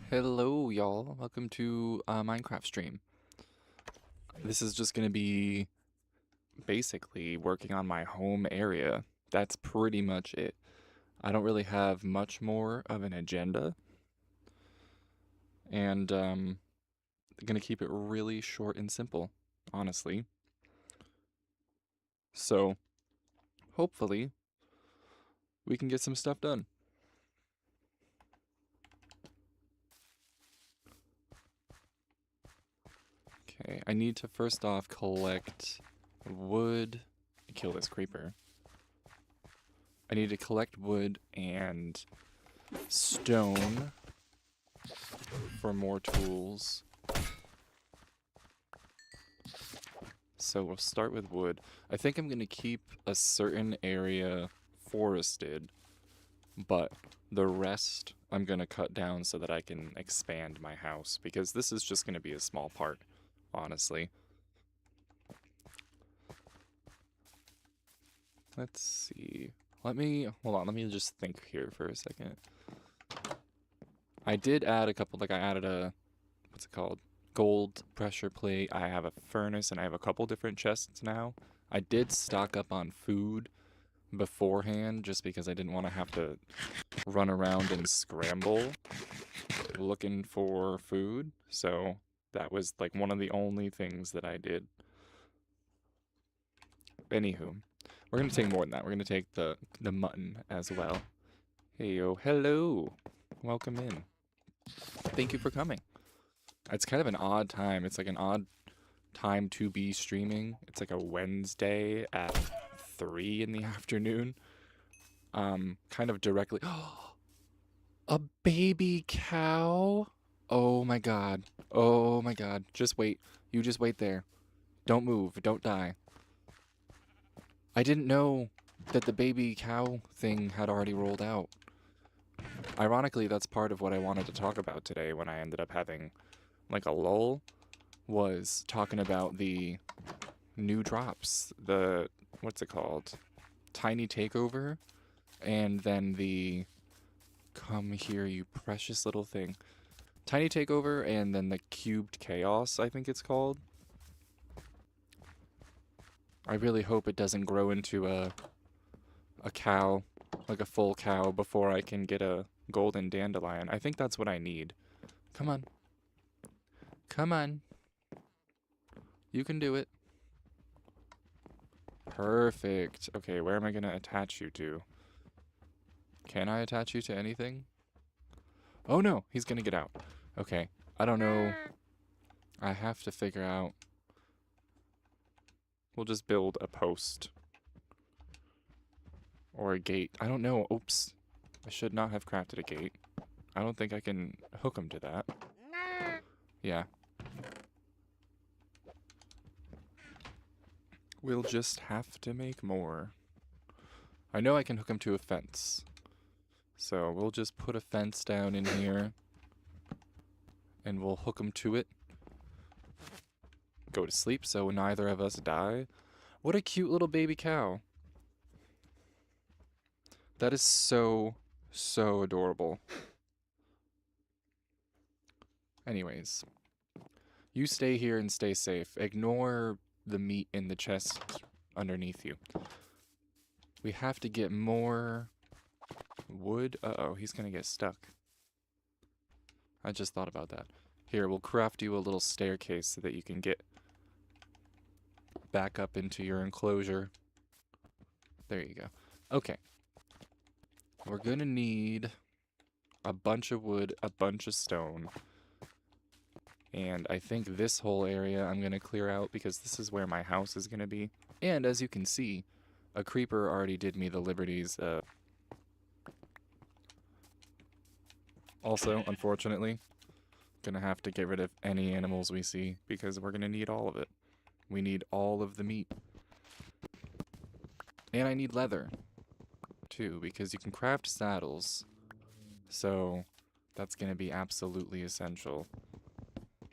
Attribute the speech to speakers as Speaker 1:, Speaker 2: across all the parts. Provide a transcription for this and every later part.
Speaker 1: Hello, y'all. Welcome to a Minecraft stream. This is just going to be basically working on my home area. That's pretty much it. I don't really have much more of an agenda. And I'm going to keep it really short and simple, honestly. So, hopefully, we can get some stuff done. Okay, I need to first off collect wood to kill this creeper. I need to collect wood and stone for more tools. So we'll start with wood. I think I'm going to keep a certain area forested, but the rest I'm going to cut down so that I can expand my house, because this is just going to be a small part, honestly. Let's see. Hold on, let me just think here for a second. I did add a couple, I added a, what's it called? Gold pressure plate. I have a furnace, and I have a couple different chests now. I did stock up on food beforehand just because I didn't want to have to run around and scramble looking for food. So that was like one of the only things that I did. Anywho, we're going to take more than that. We're going to take the mutton as well. Hey, yo, hello. Welcome in. Thank you for coming. It's kind of an odd time. It's like an odd time to be streaming. It's like a Wednesday at 3 in the afternoon. Kind of directly. A baby cow? Oh my god. Oh my god. Just wait. You just wait there. Don't move. Don't die. I didn't know that the baby cow thing had already rolled out. Ironically, that's part of what I wanted to talk about today when I ended up having like a lull, was talking about the new drops. The, what's it called? Tiny Takeover, and then the come here, you precious little thing. Tiny Takeover, and then the Cubed Chaos, I think it's called. I really hope it doesn't grow into a cow, like a full cow, before I can get a golden dandelion. I think that's what I need. Come on. Come on. You can do it. Perfect. Okay, where am I going to attach you to? Can I attach you to anything? Oh no, he's going to get out. Okay, I don't know. I have to figure out. We'll just build a post. Or a gate. I don't know. Oops. I should not have crafted a gate. I don't think I can hook him to that. Yeah. We'll just have to make more. I know I can hook him to a fence. So we'll just put a fence down in here. And we'll hook him to it. Go to sleep so neither of us die. What a cute little baby cow. That is so, so adorable. Anyways. You stay here and stay safe. Ignore the meat in the chest underneath you. We have to get more wood. Uh-oh, he's gonna get stuck. I just thought about that. Here, we'll craft you a little staircase so that you can get back up into your enclosure. There you go. Okay. We're gonna need a bunch of wood, a bunch of stone. And I think this whole area I'm going to clear out because this is where my house is going to be. And as you can see, a creeper already did me the liberties. Also, unfortunately, going to have to get rid of any animals we see because we're going to need all of it. We need all of the meat. And I need leather, too, because you can craft saddles. So that's going to be absolutely essential.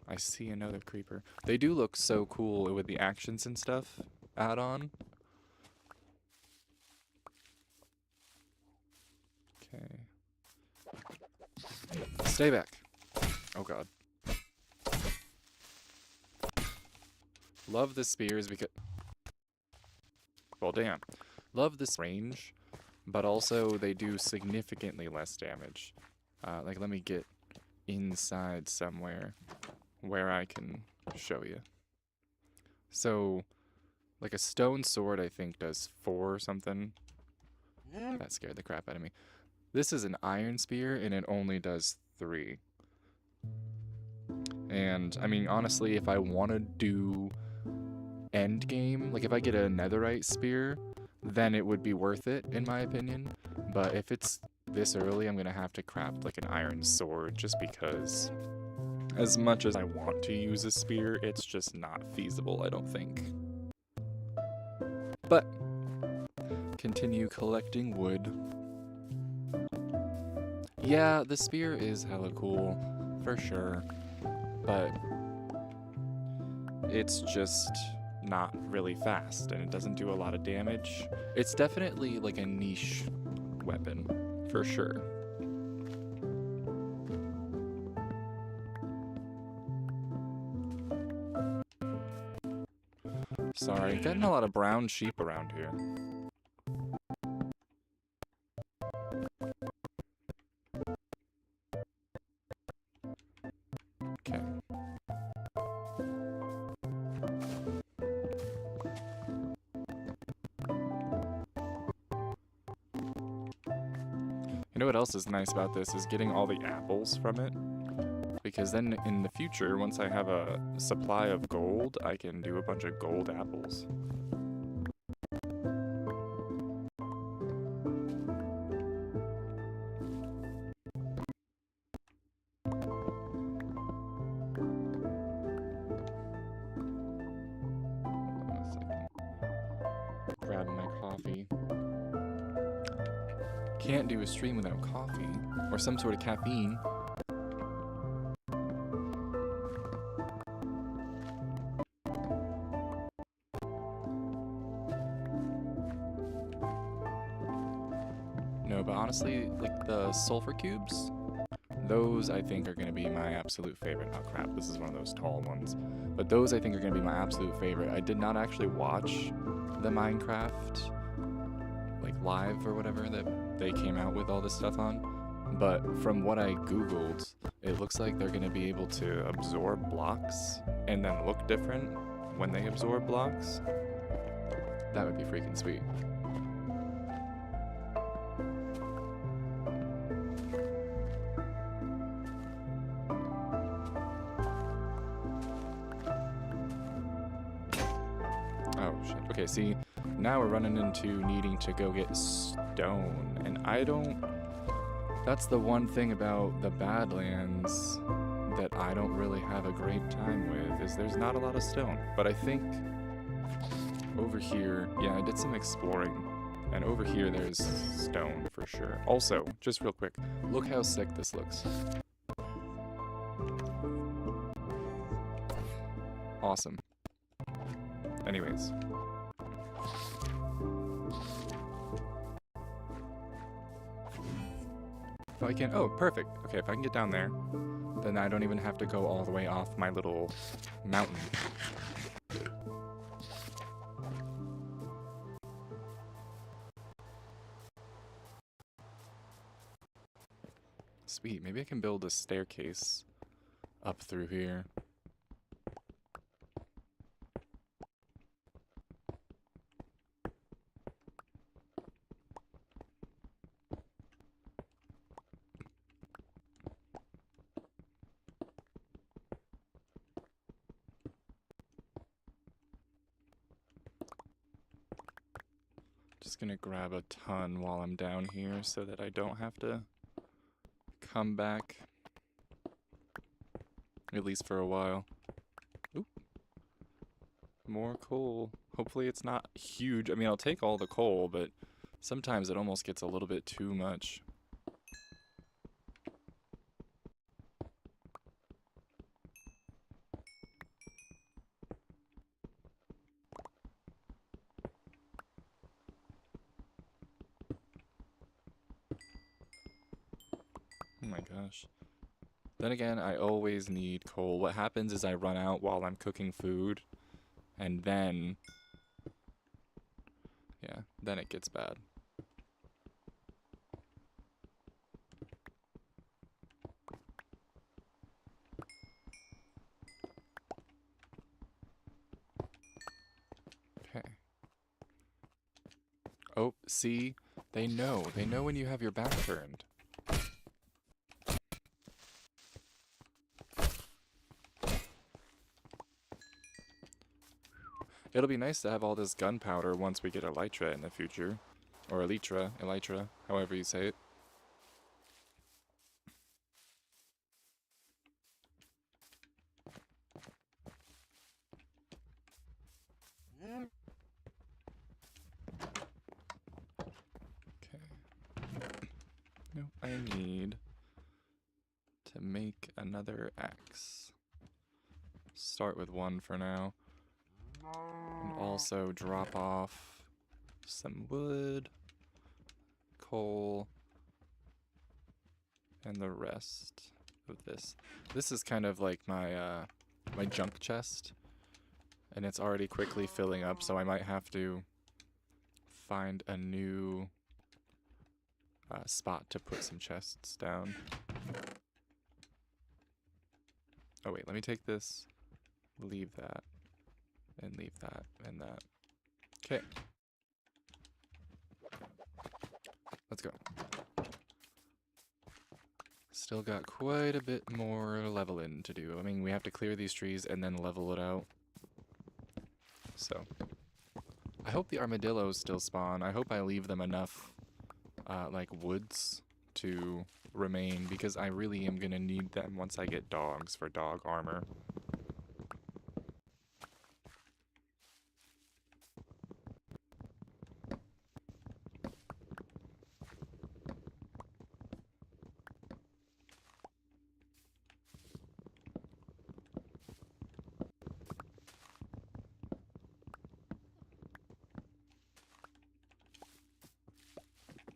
Speaker 1: I see another creeper. They do look so cool with the actions and stuff add-on. Okay. Stay back. Oh god. Love the spears because... Well, damn. Love this range, but also they do significantly less damage. Like, let me get inside somewhere where I can show you. So, like a stone sword, I think, does 4 or something. That scared the crap out of me. This is an iron spear, and it only does 3. And, I mean, honestly, if I want to do end game, like if I get a netherite spear, then it would be worth it, in my opinion. But if it's this early, I'm going to have to craft like an iron sword, just because as much as I want to use a spear, it's just not feasible, I don't think. But, continue collecting wood. Yeah, the spear is hella cool, for sure, but it's just not really fast, and it doesn't do a lot of damage. It's definitely like a niche weapon, for sure. Sorry, getting a lot of brown sheep around here. Okay. You know what else is nice about this is getting all the apples from it. Because then in the future, once I have a supply of gold, I can do a bunch of gold apples. Grab my coffee. Can't do a stream without coffee or some sort of caffeine. No, but honestly, like the sulfur cubes, those I think are going to be my absolute favorite. Oh crap, this is one of those tall ones. But those I think are going to be my absolute favorite. I did not actually watch the Minecraft like live or whatever that they came out with all this stuff on. But from what I googled, it looks like they're going to be able to absorb blocks and then look different when they absorb blocks. That would be freaking sweet. Oh shit. Okay, see, now we're running into needing to go get stone, and I don't... That's the one thing about the Badlands that I don't really have a great time with, is there's not a lot of stone. But I think over here, yeah, I did some exploring, and over here there's stone for sure. Also, just real quick, look how sick this looks. Awesome. Anyways. Oh, I can't. Oh, perfect. Okay, if I can get down there, then I don't even have to go all the way off my little mountain. Sweet. Maybe I can build a staircase up through here. Just gonna grab a ton while I'm down here so that I don't have to come back. At least for a while. Oop. More coal. Hopefully it's not huge. I mean, I'll take all the coal, but sometimes it almost gets a little bit too much. Oh my gosh. Then again, I always need coal. What happens is I run out while I'm cooking food, and then, yeah, then it gets bad. Okay. Oh, see? They know. They know when you have your back turned. It'll be nice to have all this gunpowder once we get elytra in the future. Or elytra, however you say it. Okay. No, I need to make another axe. Start with one for now. And also drop off some wood, coal, and the rest of this. This is kind of like my my junk chest, and it's already quickly filling up, so I might have to find a new spot to put some chests down. Oh wait, let me take this, leave that, and leave that, and that. Okay. Let's go. Still got quite a bit more leveling to do. I mean, we have to clear these trees and then level it out. So, I hope the armadillos still spawn. I hope I leave them enough, like, woods to remain, because I really am gonna need them once I get dogs for dog armor.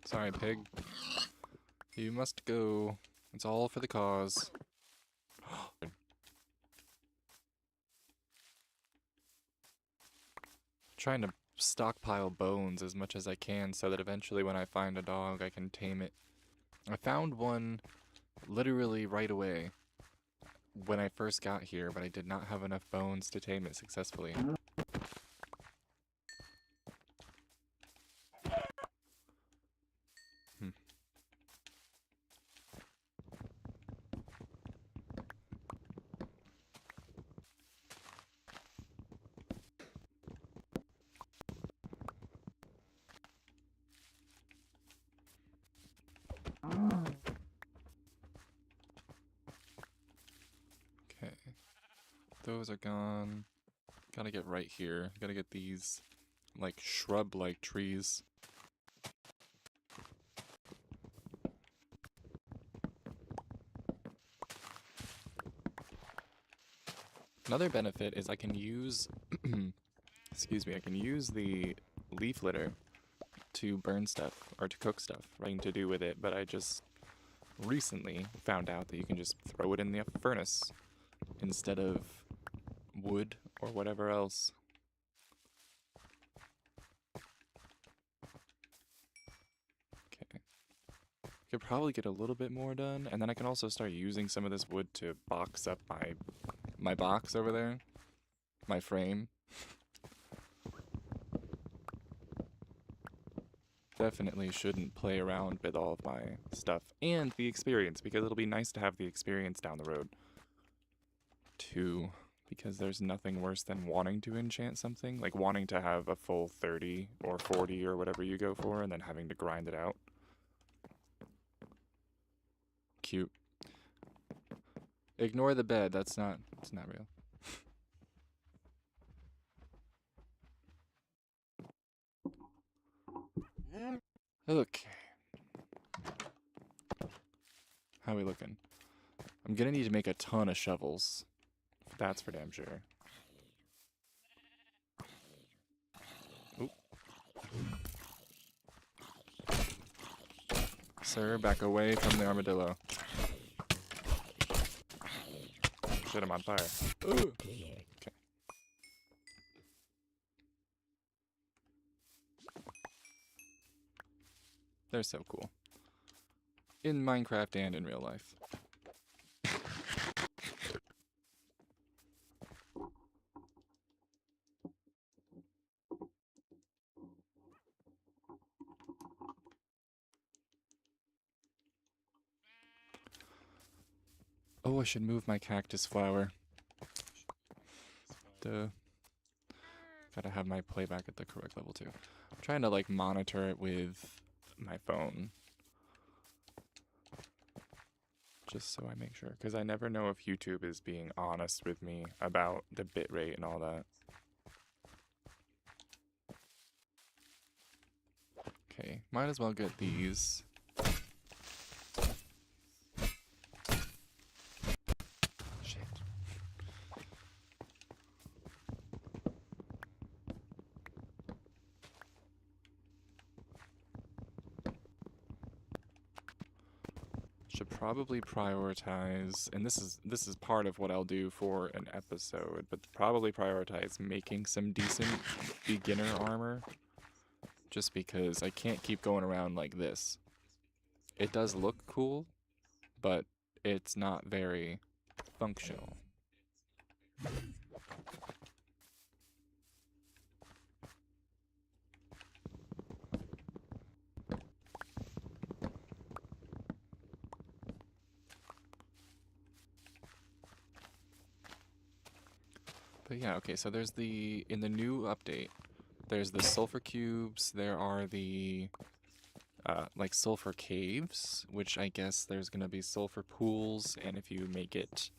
Speaker 1: Sorry, pig. You must go. It's all for the cause. Trying to stockpile bones as much as I can so that eventually when I find a dog I can tame it. I found one literally right away when I first got here, but I did not have enough bones to tame it successfully. Okay. Those are gone. Gotta get right here. Gotta get these, like, shrub-like trees. Another benefit is I can use, excuse me, I can use the leaf litter to burn stuff, or to cook stuff, nothing to do with it, but I just recently found out that you can just throw it in the furnace instead of wood or whatever else. Okay. Could probably get a little bit more done, and then I can also start using some of this wood to box up my box over there, my frame. Definitely shouldn't play around with all of my stuff and the experience, because it'll be nice to have the experience down the road too, because there's nothing worse than wanting to enchant something, like wanting to have a full 30 or 40 or whatever you go for and then having to grind it out. Cute. Ignore the bed, it's not real. Okay. How are we looking? I'm gonna need to make a ton of shovels. That's for damn sure. Oop. Sir, back away from the armadillo. Shit, I'm on fire. Ugh. Okay. They're so cool. In Minecraft and in real life. Oh, I should move my cactus flower. Duh. Gotta have my playback at the correct level too. I'm trying to like monitor it with my phone. Just so I make sure. Because I never know if YouTube is being honest with me about the bitrate and all that. Okay, might as well get these. Shit. Should probably prioritize, and this is part of what I'll do for an episode, but probably prioritize making some decent beginner armor. Just because I can't keep going around like this. It does look cool, but it's not very functional. But yeah, okay, so there's in the new update, there's the sulfur cubes, there are the, like sulfur caves, which I guess there's gonna be sulfur pools, and if you make it,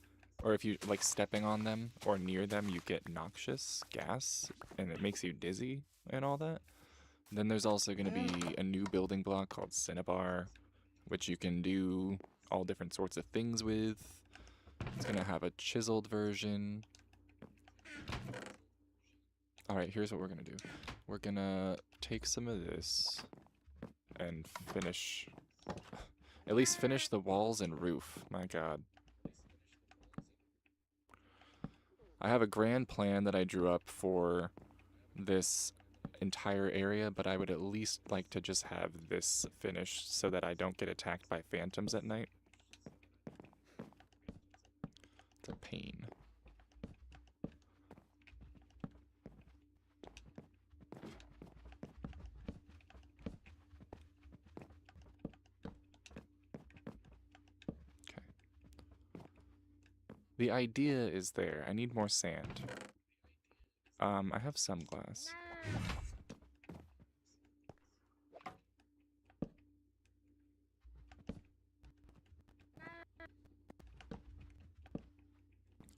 Speaker 1: or if you, like, stepping on them or near them, you get noxious gas, and it makes you dizzy and all that. Then there's also gonna be a new building block called Cinnabar, which you can do all different sorts of things with. It's gonna have a chiseled version. Alright, here's what we're gonna do. We're gonna take some of this and finish, at least finish the walls and roof. My god. I have a grand plan that I drew up for this entire area, but I would at least like to just have this finished so that I don't get attacked by phantoms at night. It's a pain. Okay. The idea is there. I need more sand. I have some glass.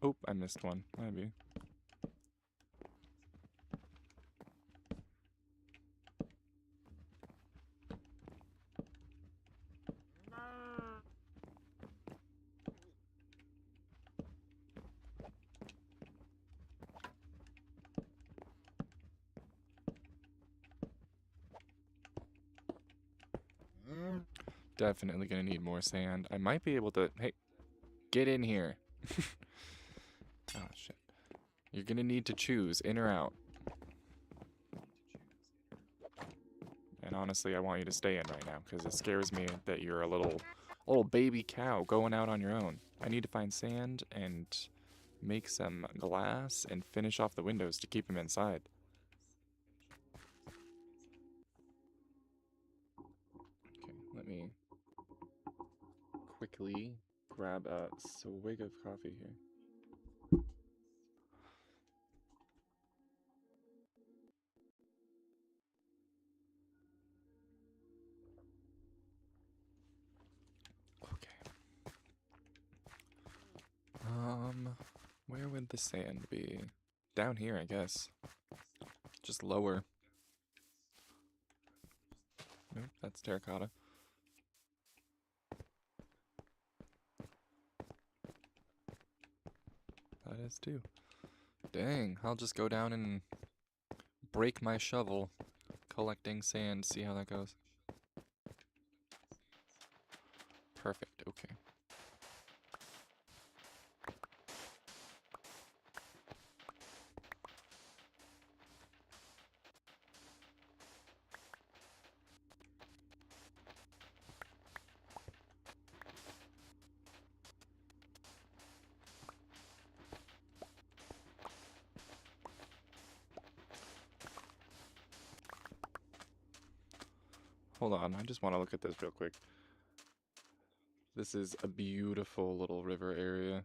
Speaker 1: Oh, I missed one. Maybe. Definitely gonna need more sand. I might be able to... Hey, get in here. Oh, shit. You're gonna need to choose in or out. And honestly, I want you to stay in right now, because it scares me that you're a little baby cow going out on your own. I need to find sand and make some glass and finish off the windows to keep him inside. Okay, let me quickly grab a swig of coffee here. Okay. Where would the sand be? Down here, I guess. Just lower. Nope, that's terracotta. That is too. Dang, I'll just go down and break my shovel collecting sand, see how that goes. Perfect, okay. Hold on, I just want to look at this real quick. This is a beautiful little river area.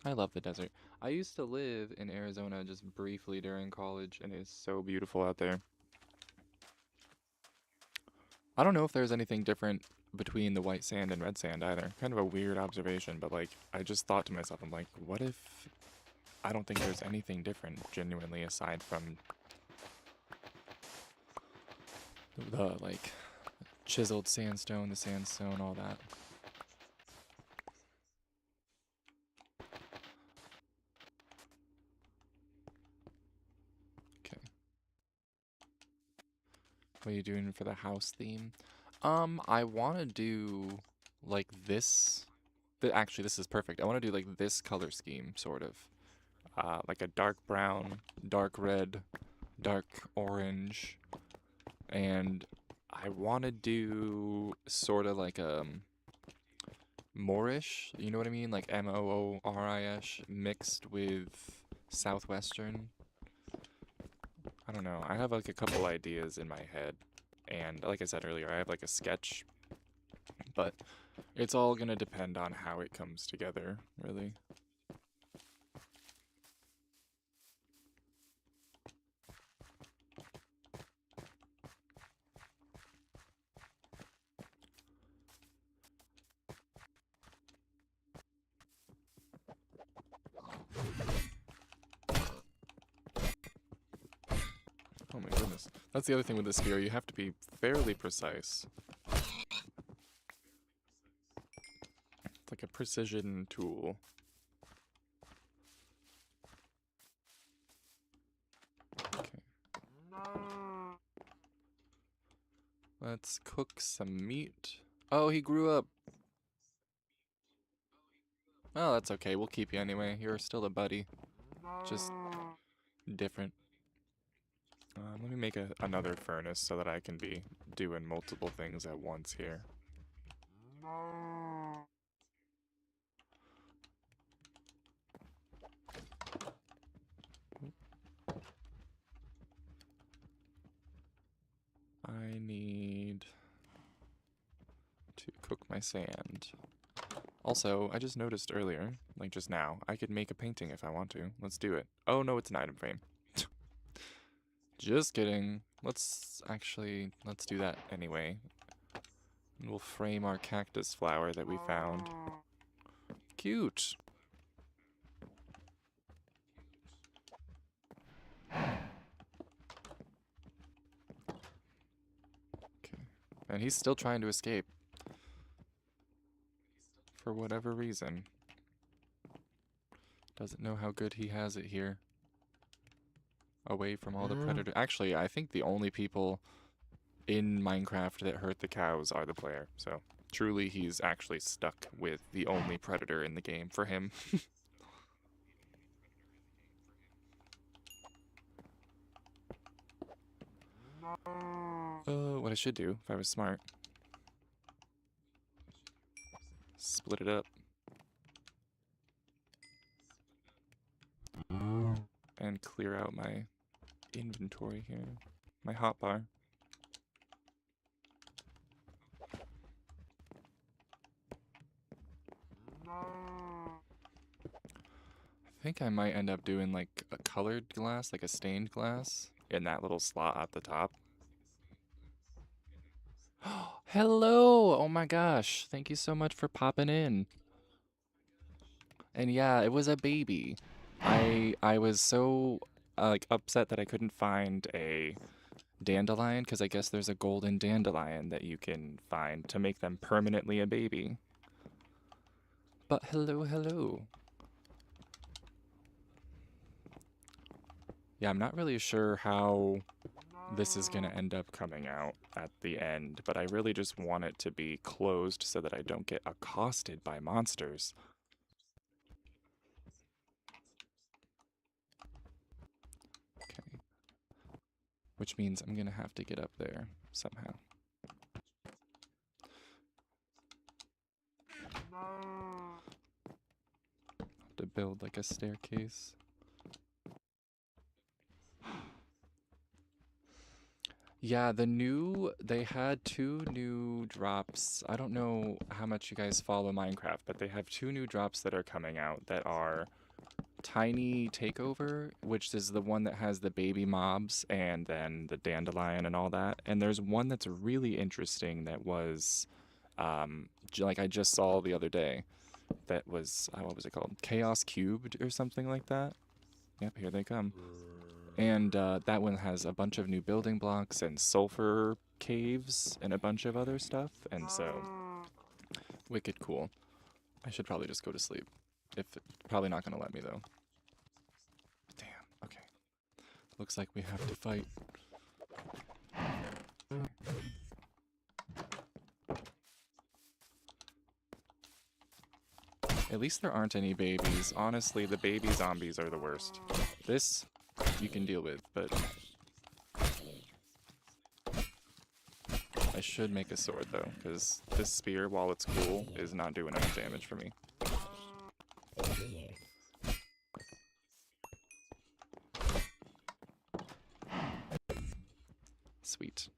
Speaker 1: I love the desert. I used to live in Arizona just briefly during college, and it is so beautiful out there. I don't know if there's anything different between the white sand and red sand either. Kind of a weird observation, but like, I just thought to myself, I'm like, what if I don't think there's anything different genuinely aside from the like chiseled sandstone, the sandstone, all that. Okay. What are you doing for the house theme? I want to do like this. Actually, this is perfect. I want to do like this color scheme, sort of. Like a dark brown, dark red, dark orange, and I want to do sort of like Moorish, you know what I mean? Like Moorish mixed with Southwestern. I don't know. I have like a couple ideas in my head. And like I said earlier, I have like a sketch. But it's all gonna depend on how it comes together, really. Oh my goodness. That's the other thing with the spear. You have to be fairly precise. It's like a precision tool. Okay. Let's cook some meat. Oh, he grew up. Oh, that's okay. We'll keep you anyway. You're still a buddy. Just different. Let me make another furnace so that I can be doing multiple things at once here. I need to cook my sand. Also, I just noticed earlier, like just now, I could make a painting if I want to. Let's do it. Oh no, it's an item frame. Just kidding. Let's do that anyway. And we'll frame our cactus flower that we found. Cute. Okay. And he's still trying to escape. For whatever reason. Doesn't know how good he has it here. Away from all the predators. Actually, I think the only people in Minecraft that hurt the cows are the player. So, truly, he's actually stuck with the only predator in the game for him. What I should do, if I was smart, split it up. And clear out my inventory here. My hotbar. I think I might end up doing like a colored glass, like a stained glass, in that little slot at the top. Hello! Oh my gosh. Thank you so much for popping in. And yeah, it was a baby. I was so like upset that I couldn't find a dandelion because I guess there's a golden dandelion that you can find to make them permanently a baby. But hello, hello. Yeah, I'm not really sure how this is going to end up coming out at the end, but I really just want it to be closed so that I don't get accosted by monsters. Okay. Which means I'm going to have to get up there somehow. To build like a staircase. Yeah, they had 2 new drops. I don't know how much you guys follow Minecraft, but they have 2 new drops that are coming out that are Tiny Takeover, which is the one that has the baby mobs and then the dandelion and all that. And there's one that's really interesting that was, like I just saw the other day. That was, what was it called? Chaos Cubed or something like that. Yep, here they come. And that one has a bunch of new building blocks and sulfur caves and a bunch of other stuff. And so, wicked cool. I should probably just go to sleep. Probably not going to let me, though. Damn, okay. Looks like we have to fight. At least there aren't any babies. Honestly, the baby zombies are the worst. This, you can deal with, but I should make a sword, though, because this spear, while it's cool, is not doing any damage for me. Sweet.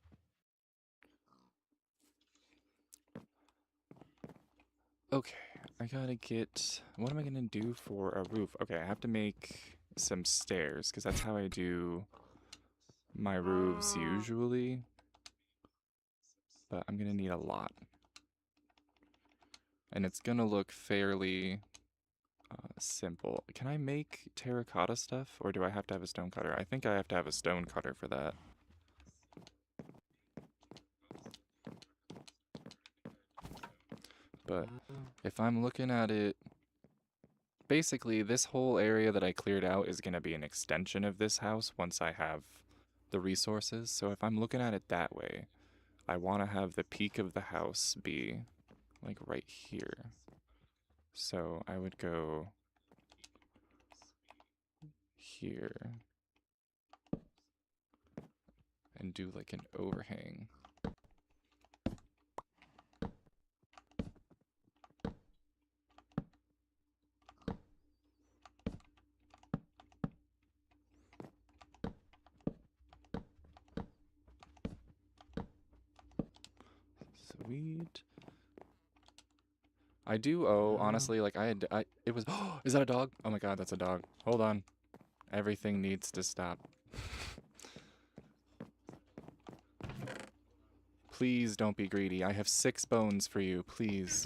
Speaker 1: Okay, I gotta get... What am I gonna do for a roof? Okay, I have to make some stairs, because that's how I do my roofs usually. But I'm gonna need a lot. And it's gonna look fairly simple. Can I make terracotta stuff, or do I have to have a stone cutter? I think I have to have a stone cutter for that. But if I'm looking at it, basically this whole area that I cleared out is gonna be an extension of this house once I have the resources. So if I'm looking at it that way, I want to have the peak of the house be like right here. So I would go here and do like an overhang. Sweet. I do owe, honestly, like it was, is that a dog? Oh my god, that's a dog. Hold on. Everything needs to stop. Please don't be greedy. I have 6 bones for you, please.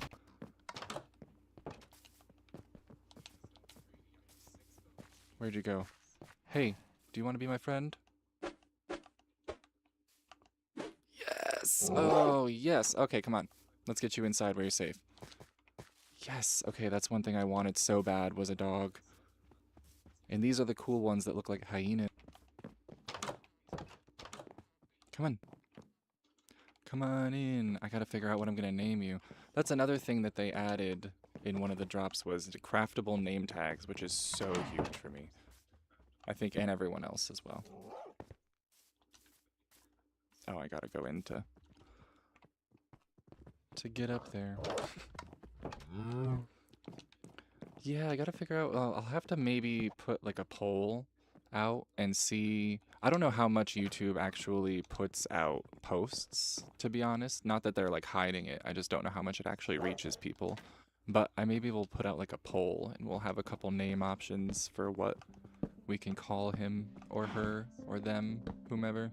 Speaker 1: Where'd you go? Hey, do you want to be my friend? Yes! Oh, yes. Okay, come on. Let's get you inside where you're safe. Yes! Okay, that's one thing I wanted so bad was a dog. And these are the cool ones that look like hyenas. Come on. Come on in. I gotta figure out what I'm gonna name you. That's another thing that they added in one of the drops was the craftable name tags, which is so huge for me. I think, and everyone else as well. Oh, I gotta go in to get up there. Yeah, I gotta figure out, I'll have to maybe put like a poll out and see. I don't know how much YouTube actually puts out posts, to be honest. Not that they're like hiding it, I just don't know how much it actually reaches people. But I maybe will put out like a poll and we'll have a couple name options for what we can call him or her or them, whomever.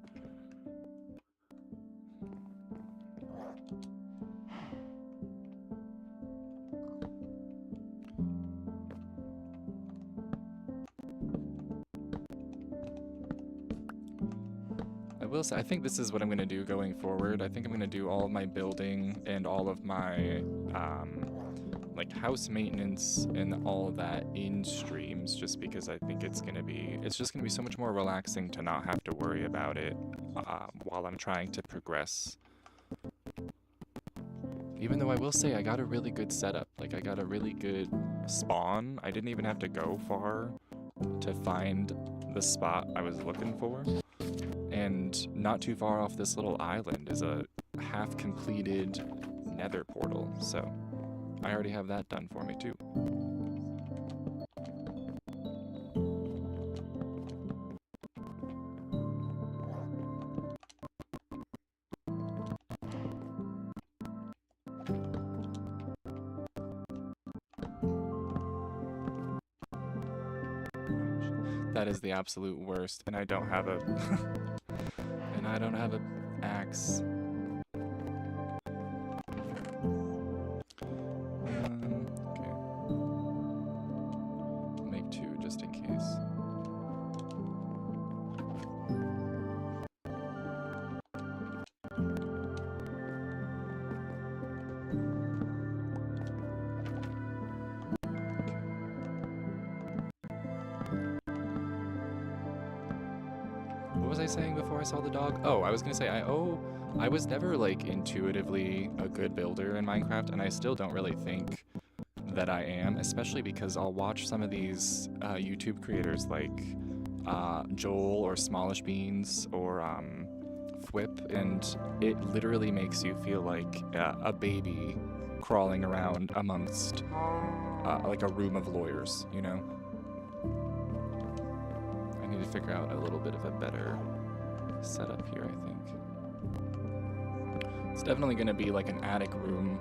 Speaker 1: I will say, I think this is what I'm going to do going forward. I think I'm going to do all of my building and all of my like house maintenance and all of that in streams, just because I think it's just going to be so much more relaxing to not have to worry about it while I'm trying to progress. Even though I will say I got a really good setup, like I got a really good spawn. I didn't even have to go far to find the spot I was looking for. And not too far off this little island is a half-completed nether portal, so I already have that done for me too. That is the absolute worst, and I don't have a and I don't have a axe. Okay. Make two just in case. What was I saying before I saw the dog? Oh, I was gonna say I was never like intuitively a good builder in Minecraft, and I still don't really think that I am, especially because I'll watch some of these YouTube creators like Joel or Smallish Beans or Fwip, and it literally makes you feel like a baby crawling around amongst like a room of lawyers, you know? I need to figure out a little bit of a better setup here, I think. It's definitely going to be like an attic room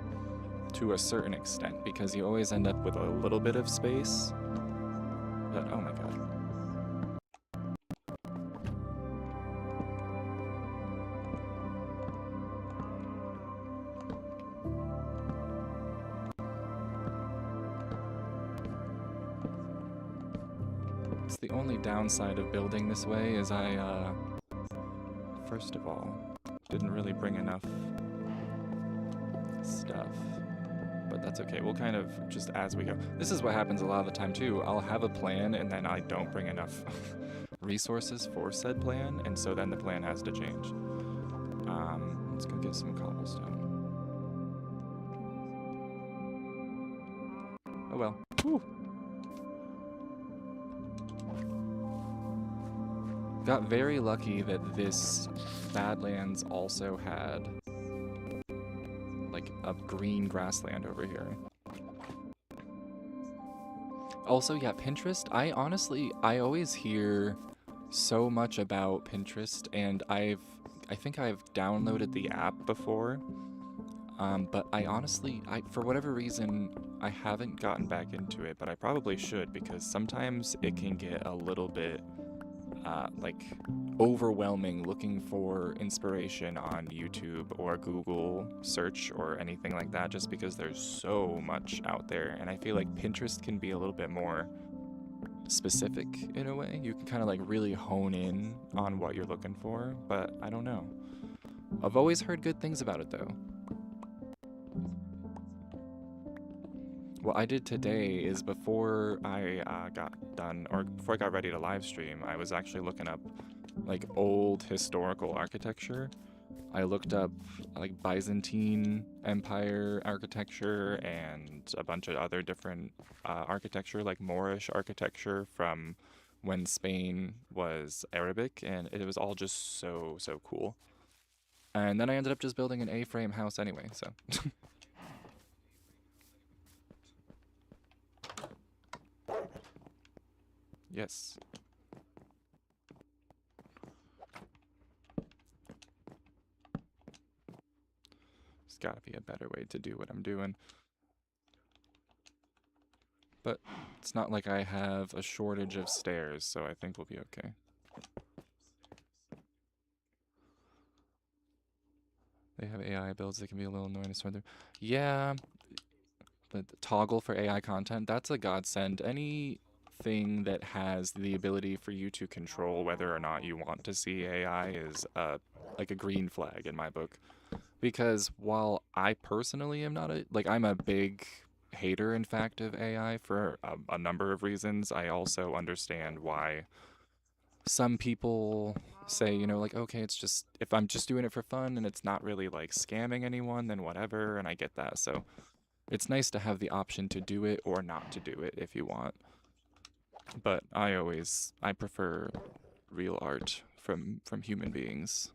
Speaker 1: to a certain extent, because you always end up with a little bit of space. But, oh my god. It's the only downside of building this way is I, first of all, didn't really bring enough stuff. But that's okay. We'll kind of just as we go. This is what happens a lot of the time too. I'll have a plan and then I don't bring enough resources for said plan, and so then the plan has to change. Let's go get some cobblestone. Oh well. Whew. Got very lucky that this Badlands also had like a green grassland over here. Also, yeah, Pinterest. I always hear so much about Pinterest, and I think I've downloaded the app before. But for whatever reason, I haven't gotten back into it, but I probably should, because sometimes it can get a little bit like overwhelming looking for inspiration on YouTube or Google search or anything like that, just because there's so much out there. And I feel like Pinterest can be a little bit more specific in a way. You can kind of like really hone in on what you're looking for, but I don't know. I've always heard good things about it though. What I did today is before I got done, or before I got ready to live stream, I was actually looking up like old historical architecture. I looked up like Byzantine Empire architecture and a bunch of other different architecture, like Moorish architecture from when Spain was Arabic, and it was all just so cool. And then I ended up just building an A-frame house anyway, so. Yes. There's gotta be a better way to do what I'm doing. But it's not like I have a shortage of stairs, so I think we'll be okay. They have AI builds that can be a little annoying to sort through. Yeah, the toggle for AI content, that's a godsend. Anything that has the ability for you to control whether or not you want to see AI is like a green flag in my book. Because while I personally am not I'm a big hater, in fact, of AI for a number of reasons, I also understand why some people say, you know, like, okay, it's just, if I'm just doing it for fun and it's not really like scamming anyone, then whatever, and I get that. So it's nice to have the option to do it or not to do it if you want. But I prefer real art from human beings.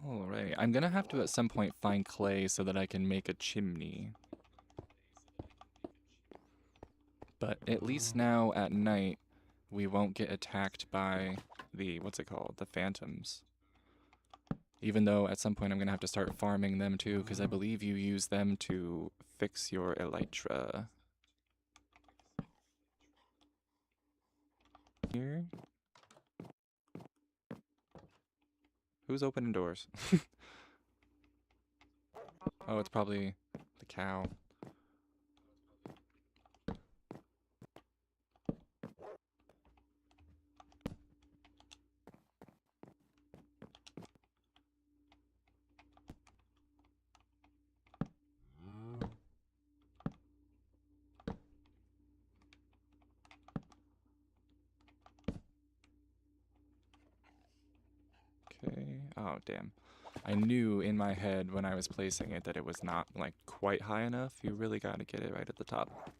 Speaker 1: Alright, I'm gonna have to at some point find clay so that I can make a chimney. But at least now at night, we won't get attacked by the, what's it called? The phantoms. Even though at some point I'm going to have to start farming them too, because I believe you use them to fix your elytra. Here? Who's opening doors? Oh, it's probably the cow. Okay. Oh, damn. I knew in my head when I was placing it that it was not, like, quite high enough. You really got to get it right at the top.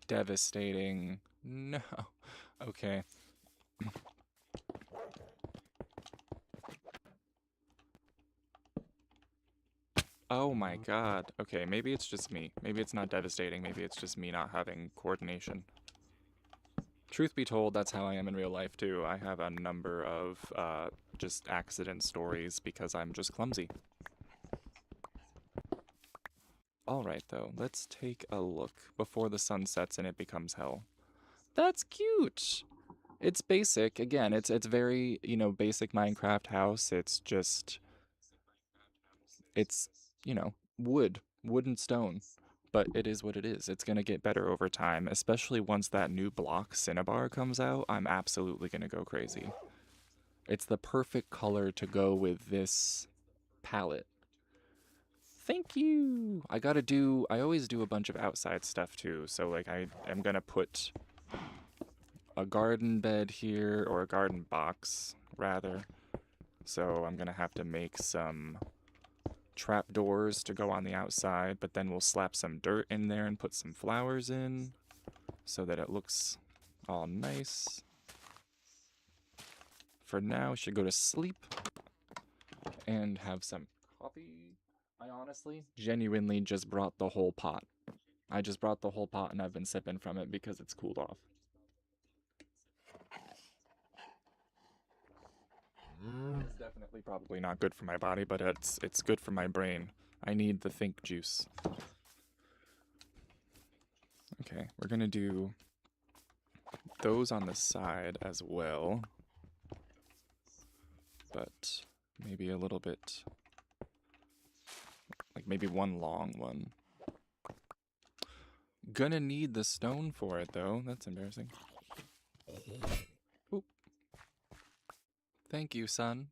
Speaker 1: Devastating. No. Okay. Oh my god. Okay, maybe it's just me. Maybe it's not devastating. Maybe it's just me not having coordination. Truth be told, that's how I am in real life too. I have a number of just accident stories because I'm just clumsy. Alright though, let's take a look before the sun sets and it becomes hell. That's cute! It's basic. Again, it's very, you know, basic Minecraft house. It's just, it's, you know, wood and stone. But it is what it is. It's going to get better over time, especially once that new block Cinnabar comes out. I'm absolutely going to go crazy. It's the perfect color to go with this palette. Thank you. I always do a bunch of outside stuff too. So like I am going to put a garden bed here, or a garden box rather. So I'm going to have to make some trapdoors to go on the outside, but then we'll slap some dirt in there and put some flowers in so that it looks all nice. For now, should go to sleep and have some coffee. I honestly, genuinely just brought the whole pot. I just brought the whole pot and I've been sipping from it because it's cooled off. It's definitely probably not good for my body, but it's good for my brain. I need the think juice. Okay, we're gonna do those on the side as well, but maybe a little bit, like maybe one long one. Gonna need the stone for it though. That's embarrassing. Oop. Thank you, son.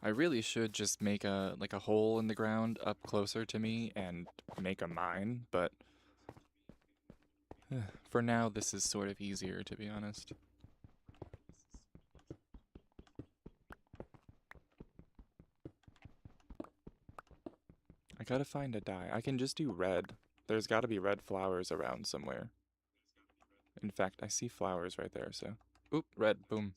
Speaker 1: I really should just make a hole in the ground up closer to me and make a mine, but for now this is sort of easier, to be honest. I gotta find a dye. I can just do red. There's gotta be red flowers around somewhere. In fact, I see flowers right there, so. Oop, red, boom.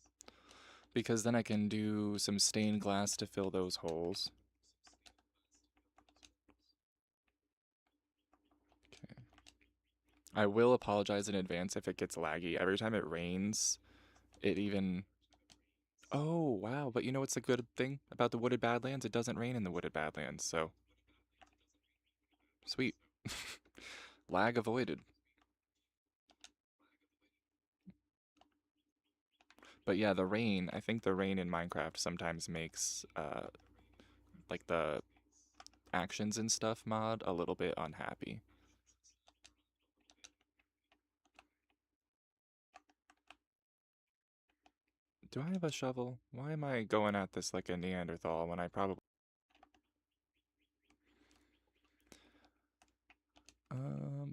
Speaker 1: Because then I can do some stained glass to fill those holes. Okay. I will apologize in advance if it gets laggy. Every time it rains, it even... Oh, wow. But you know what's a good thing about the Wooded Badlands? It doesn't rain in the Wooded Badlands, so... Sweet. Lag avoided. But yeah, the rain, I think the rain in Minecraft sometimes makes, like the actions and stuff mod a little bit unhappy. Do I have a shovel? Why am I going at this like a Neanderthal when I probably...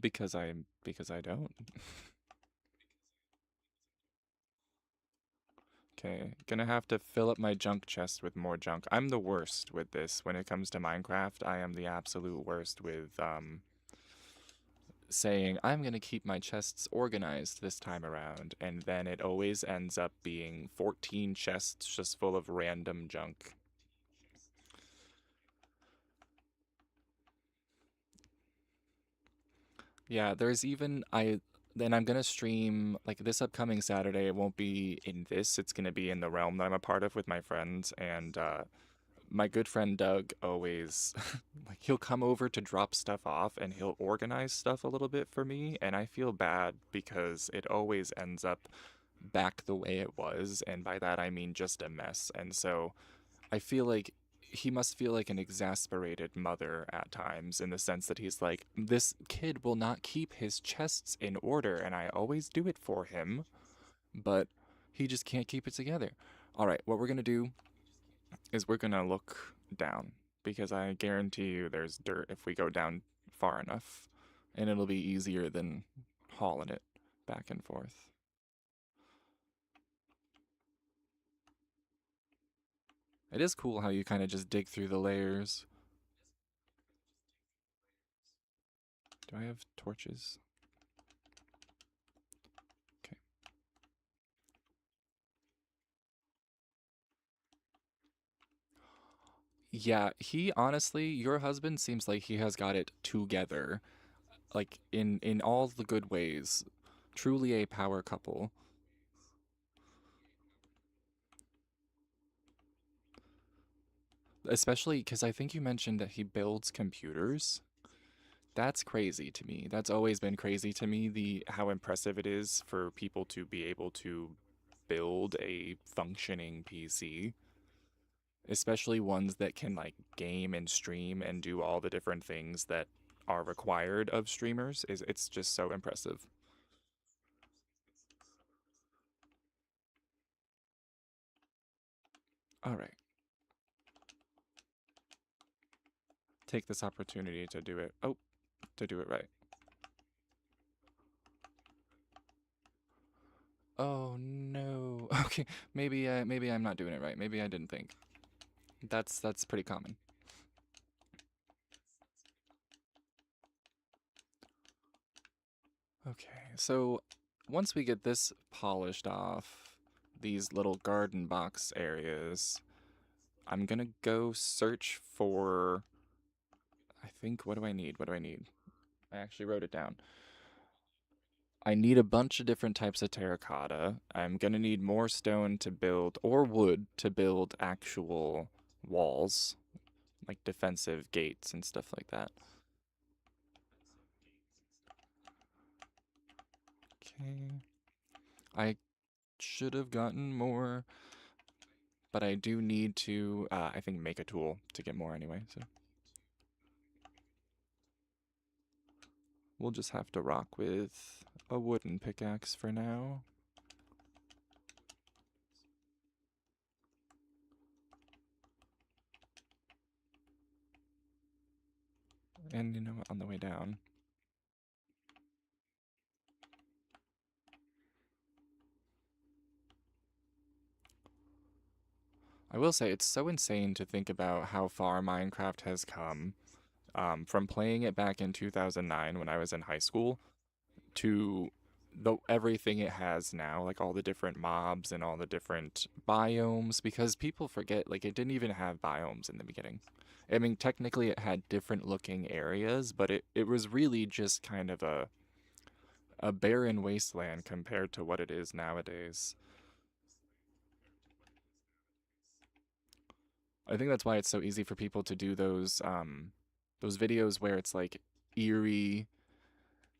Speaker 1: because I don't. Okay, gonna have to fill up my junk chest with more junk. I'm the worst with this when it comes to Minecraft. I am the absolute worst with, saying, I'm gonna keep my chests organized this time around, and then it always ends up being 14 chests just full of random junk. Yeah, there's even I then I'm gonna stream like this upcoming Saturday. It won't be in this, it's gonna be in the realm that I'm a part of with my friends. And my good friend Doug always like he'll come over to drop stuff off and he'll organize stuff a little bit for me, and I feel bad because it always ends up back the way it was, and by that I mean just a mess. And so I feel like he must feel like an exasperated mother at times, in the sense that he's like, this kid will not keep his chests in order, and I always do it for him, but he just can't keep it together. All right, what we're going to do is we're going to look down, because I guarantee you there's dirt if we go down far enough, and it'll be easier than hauling it back and forth. It is cool how you kind of just dig through the layers. Do I have torches? Okay. Yeah, he honestly, your husband seems like he has got it together, like in all the good ways. Truly a power couple. Especially because I think you mentioned that he builds computers. That's crazy to me. That's always been crazy to me, the how impressive it is for people to be able to build a functioning PC, especially ones that can like game and stream and do all the different things that are required of streamers. Is It's just so impressive. All right. Take this opportunity to do it. Oh, to do it right. Oh no. Okay, maybe I'm not doing it right. Maybe I didn't think. That's pretty common. Okay, so once we get this polished off, these little garden box areas, I'm gonna go search for. I think, what do I need? What do I need? I actually wrote it down. I need a bunch of different types of terracotta. I'm gonna need more stone to build, or wood to build actual walls, like defensive gates and stuff like that. Okay. I should have gotten more, but I do need to, I think, make a tool to get more anyway. So we'll just have to rock with a wooden pickaxe for now. And you know what, on the way down, I will say it's so insane to think about how far Minecraft has come, from playing it back in 2009 when I was in high school to everything it has now, like all the different mobs and all the different biomes, because people forget like it didn't even have biomes in the beginning. I mean, technically it had different looking areas, but it was really just kind of a barren wasteland compared to what it is nowadays. I think that's why it's so easy for people to do those videos where it's like eerie,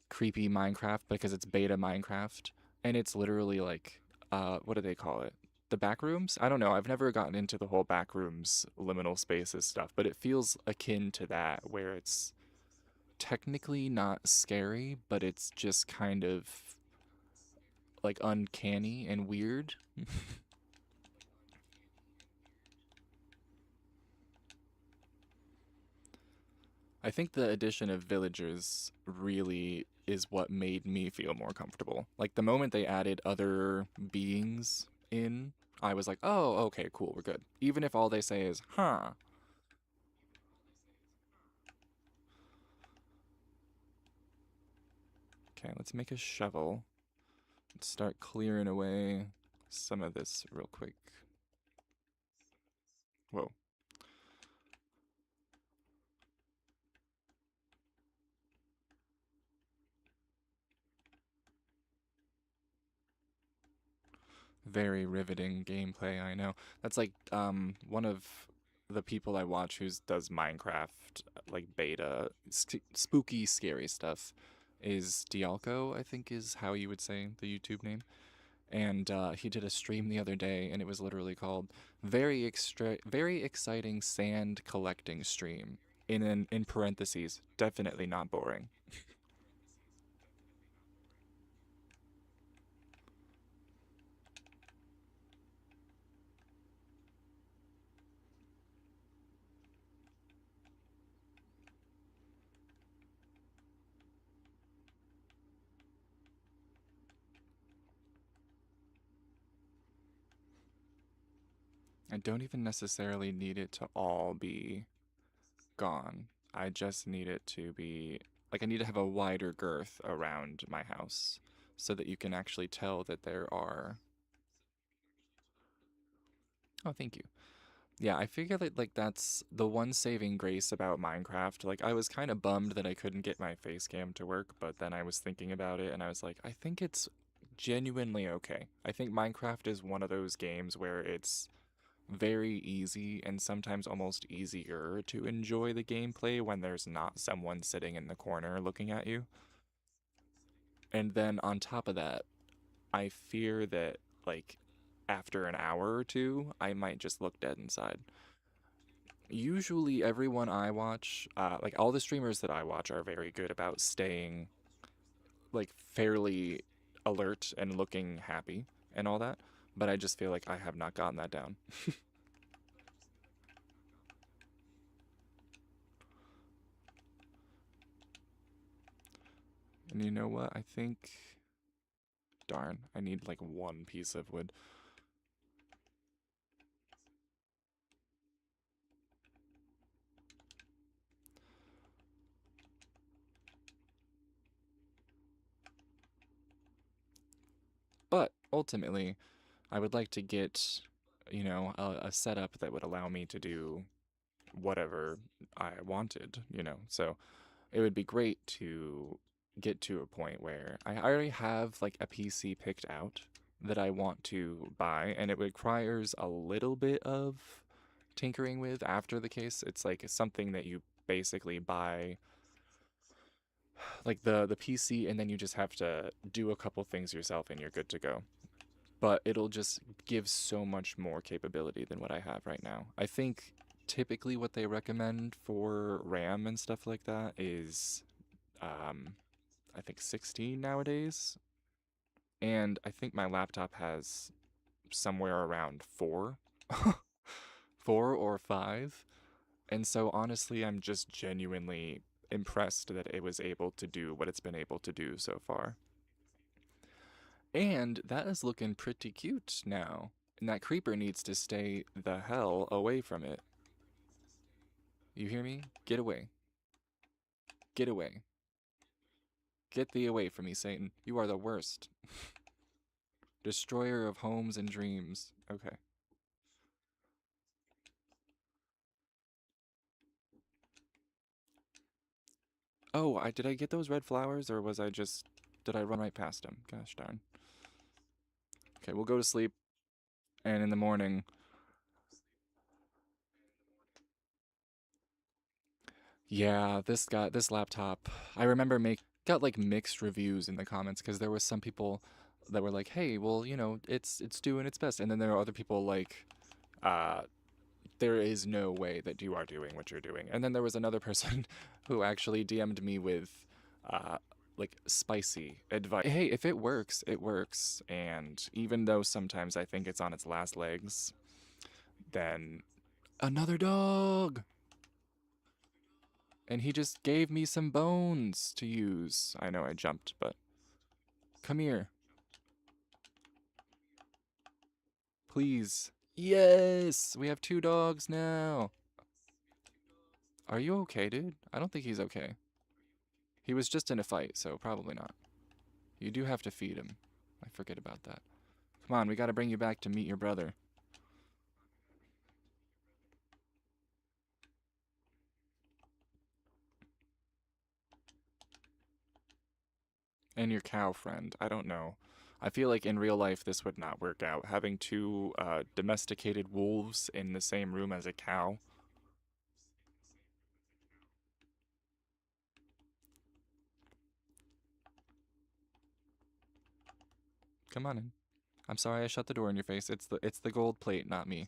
Speaker 1: creepy Minecraft because it's beta Minecraft, and it's literally like, what do they call it? The back rooms? I don't know. I've never gotten into the whole back rooms liminal spaces stuff, but it feels akin to that, where it's technically not scary, but it's just kind of like uncanny and weird. I think the addition of villagers really is what made me feel more comfortable. Like the moment they added other beings in, I was like, oh, okay, cool, we're good. Even if all they say is, huh. Okay, let's make a shovel. Let's start clearing away some of this real quick. Whoa. Very riveting gameplay, I know. That's like one of the people I watch who does Minecraft like beta spooky scary stuff is Dialco, I think is how you would say the YouTube name. And he did a stream the other day and it was literally called very exciting sand collecting stream in parentheses, definitely not boring. I don't even necessarily need it to all be gone. I just need it to be like I need to have a wider girth around my house so that you can actually tell that there are. Oh, thank you. Yeah, I figure that like that's the one saving grace about Minecraft. Like I was kind of bummed that I couldn't get my face cam to work, but then I was thinking about it and I was like, I think it's genuinely okay. I think Minecraft is one of those games where it's very easy and sometimes almost easier to enjoy the gameplay when there's not someone sitting in the corner looking at you. And then on top of that, I fear that like after an hour or two, I might just look dead inside. Usually everyone I watch, like all the streamers that I watch are very good about staying like fairly alert and looking happy and all that, but I just feel like I have not gotten that down. And you know what? I think darn, I need like one piece of wood. But ultimately, I would like to get, a setup that would allow me to do whatever I wanted. So it would be great to get to a point where I already have like a PC picked out that I want to buy, and it requires a little bit of tinkering with after the case. It's like something that you basically buy like the PC and then you just have to do a couple things yourself and you're good to go. But it'll just give so much more capability than what I have right now. I think typically what they recommend for RAM and stuff like that is um I think 16 nowadays. And I think my laptop has somewhere around 4. 4 or 5. And so honestly, I'm just genuinely impressed that it was able to do what it's been able to do so far. And that is looking pretty cute now. And that creeper needs to stay the hell away from it. You hear me? Get away. Get away. Get thee away from me, Satan. You are the worst. Destroyer of homes and dreams. Okay. Oh, did I get those red flowers or did I run right past them? Gosh darn. Okay, we'll go to sleep and in the morning. Yeah, this laptop. I remember make got like mixed reviews in the comments because there was some people that were like, "Hey, well, it's doing its best," and then there are other people like, uh, "There is no way that you are doing what you're doing," and then there was another person who actually DM'd me with, uh, like spicy advice. Hey, if it works, it works, and even though sometimes I think it's on its last legs, then another dog. And he just gave me some bones to use. I know I jumped, but come here. Please. Yes! We have 2 dogs now. Are you okay, dude? I don't think he's okay. He was just in a fight, so probably not. You do have to feed him. I forget about that. Come on, we gotta bring you back to meet your brother. And your cow friend. I don't know. I feel like in real life this would not work out. Having two domesticated wolves in the same room as a cow. Come on in. I'm sorry I shut the door in your face. It's the gold plate, not me.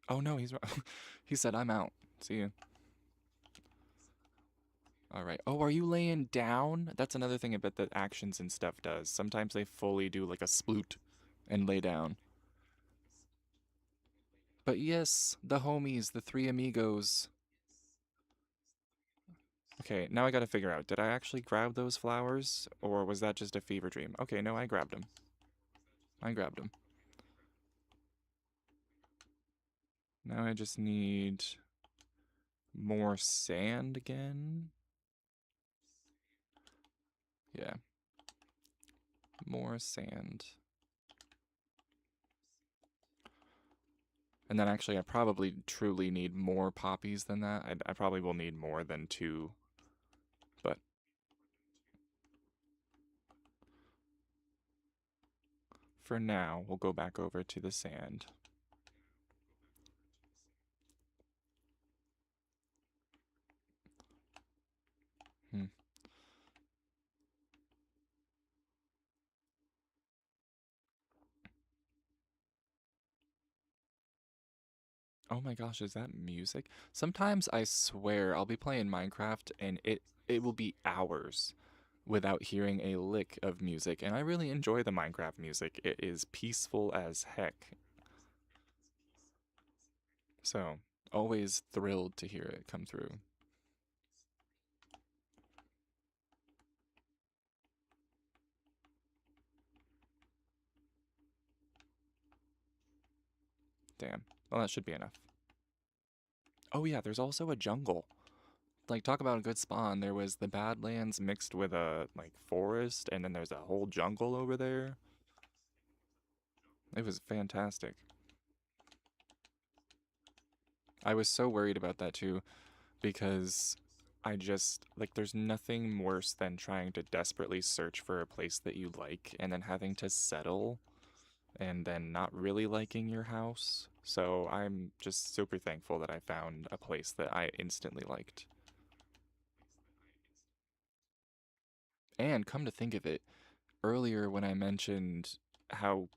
Speaker 1: Oh no, he's he said I'm out. See you. All right. Oh, are you laying down? That's another thing about that actions and stuff does. Sometimes they fully do like a sploot and lay down. But yes, the homies, the three amigos. Okay, now I gotta figure out, did I actually grab those flowers? Or was that just a fever dream? Okay, no, I grabbed them. I grabbed them. Now I just need more sand again. Yeah, more sand. And then actually I probably truly need more poppies than that. I probably will need more than two. But for now, we'll go back over to the sand. Hmm. Oh my gosh, is that music? Sometimes I swear I'll be playing Minecraft and it will be hours without hearing a lick of music, and I really enjoy the Minecraft music. It is peaceful as heck. So, always thrilled to hear it come through. Damn. Well, that should be enough. Oh yeah, there's also a jungle. Like, talk about a good spawn. There was the Badlands mixed with a like forest, and then there's a whole jungle over there. It was fantastic. I was so worried about that too, because I just like there's nothing worse than trying to desperately search for a place that you like and then having to settle and then not really liking your house. So I'm just super thankful that I found a place that I instantly liked. And come to think of it, earlier when I mentioned how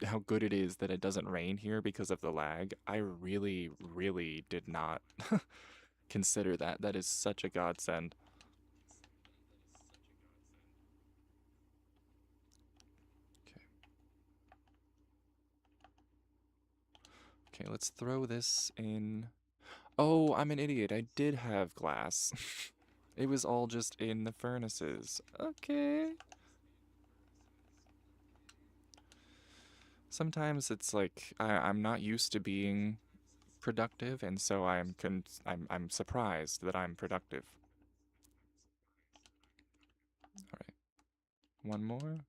Speaker 1: how good it is that it doesn't rain here because of the lag, I really, really did not consider that. That is such a godsend. Okay, okay, let's throw this in. Oh, I'm an idiot. I did have glass. It was all just in the furnaces. Okay. Sometimes it's like I'm not used to being productive, and so I'm surprised that I'm productive. All right, one more.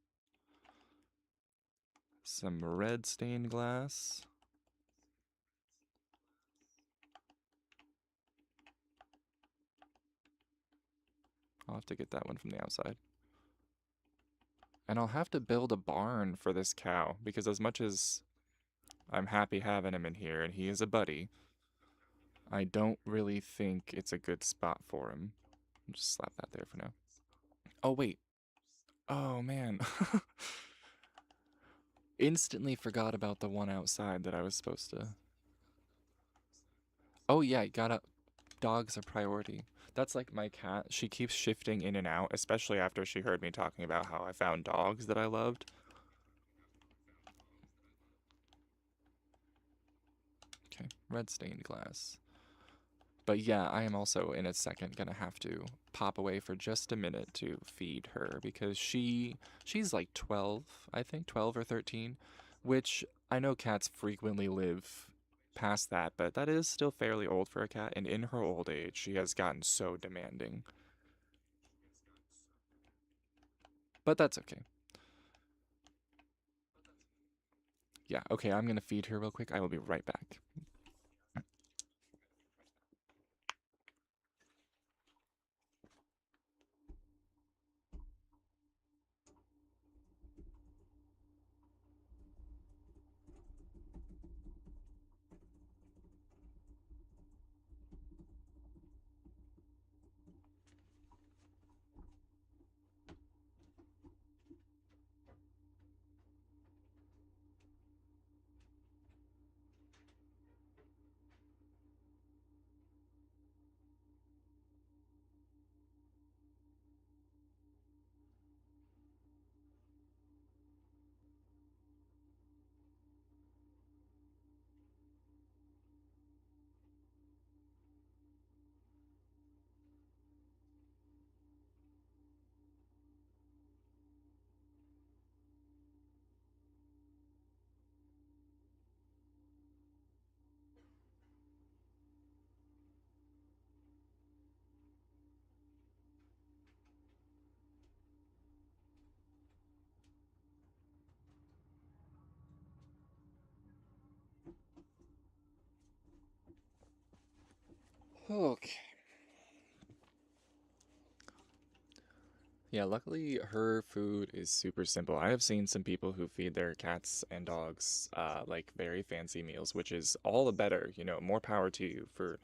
Speaker 1: Some red stained glass. I'll have to get that one from the outside. And I'll have to build a barn for this cow because as much as I'm happy having him in here and he is a buddy, I don't really think it's a good spot for him. I'll just slap that there for now. Oh, wait. Oh, man. Instantly forgot about the one outside that I was supposed to. Oh, yeah, gotta. Dogs are priority. That's like my cat. She keeps shifting in and out, especially after she heard me talking about how I found dogs that I loved. Okay, red stained glass. But yeah, I am also in a second gonna have to pop away for just a minute to feed her because she's like 12, I think, 12 or 13, which I know cats frequently live past that, but that is still fairly old for a cat, and in her old age, she has gotten so demanding. But that's okay. Yeah, okay, I'm gonna feed her real quick. I will be right back. Okay. Yeah, luckily her food is super simple. I have seen some people who feed their cats and dogs like very fancy meals, which is all the better, more power to you for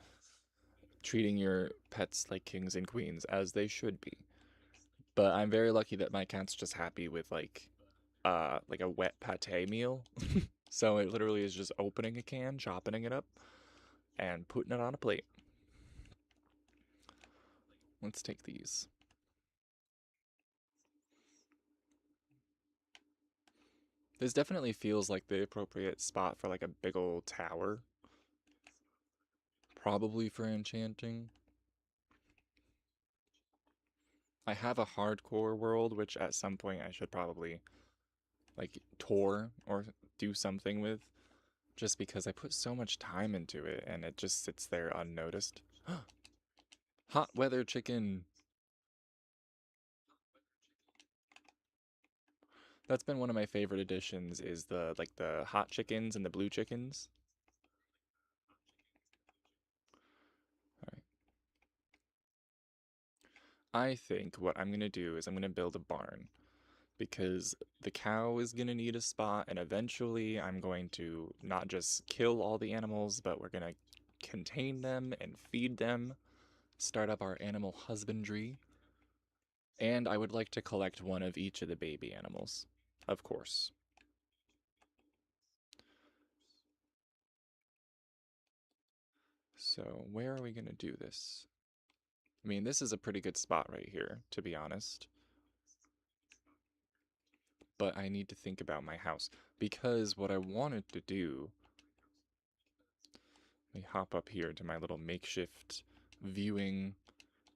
Speaker 1: treating your pets like kings and queens as they should be. But I'm very lucky that my cat's just happy with like a wet pate meal. So it literally is just opening a can, chopping it up, and putting it on a plate. Let's take these. This definitely feels like the appropriate spot for like a big old tower. Probably for enchanting. I have a hardcore world, which at some point I should probably like tour or do something with, just because I put so much time into it and it just sits there unnoticed. Hot weather chicken. That's been one of my favorite additions is the hot chickens and the blue chickens. All right. I think what I'm gonna do is I'm gonna build a barn because the cow is gonna need a spot, and eventually I'm going to not just kill all the animals, but we're gonna contain them and feed them, start up our animal husbandry, and I would like to collect one of each of the baby animals, of course. So, where are we gonna do this? I mean, this is a pretty good spot right here, to be honest. But I need to think about my house because what I wanted to do, let me hop up here to my little makeshift viewing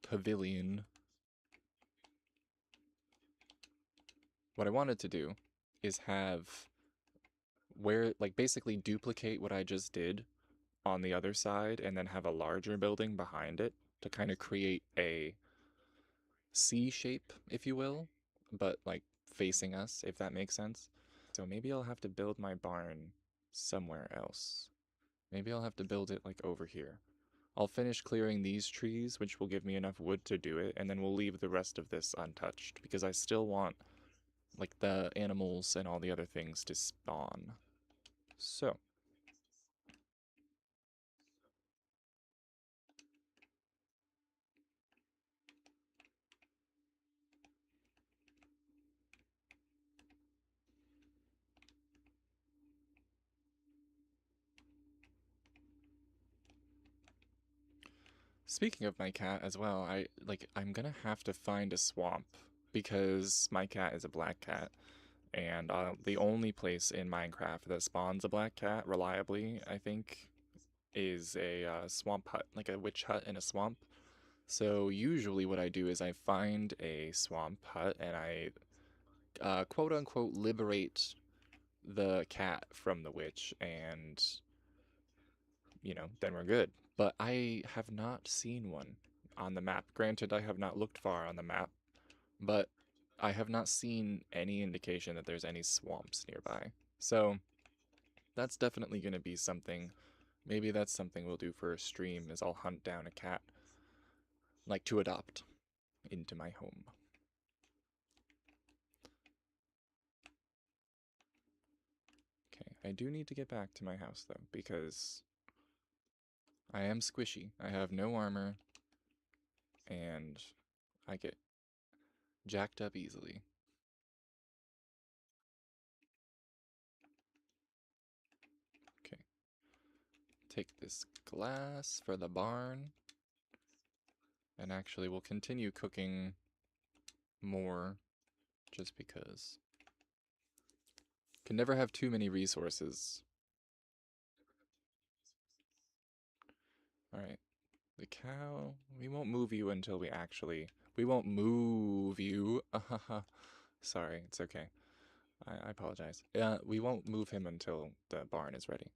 Speaker 1: pavilion. What I wanted to do is have where, like, basically duplicate what I just did on the other side and then have a larger building behind it to kind of create a C shape, if you will, but like facing us, if that makes sense. So maybe I'll have to build my barn somewhere else. Maybe I'll have to build it like over here. I'll finish clearing these trees, which will give me enough wood to do it, and then we'll leave the rest of this untouched because I still want like the animals and all the other things to spawn. So, speaking of my cat as well, I'm gonna have to find a swamp because my cat is a black cat, and the only place in Minecraft that spawns a black cat reliably, I think, is a swamp hut, like a witch hut in a swamp. So usually what I do is I find a swamp hut and I quote unquote liberate the cat from the witch, and then we're good. But I have not seen one on the map. Granted, I have not looked far on the map, but I have not seen any indication that there's any swamps nearby. So that's definitely going to be something. Maybe that's something we'll do for a stream is I'll hunt down a cat like to adopt into my home. Okay, I do need to get back to my house though because I am squishy. I have no armor and I get jacked up easily. Okay, take this glass for the barn, and actually we'll continue cooking more just because. Can never have too many resources. Alright, the cow, we won't move you until we won't move you. Sorry, it's okay. I apologize. We won't move him until the barn is ready.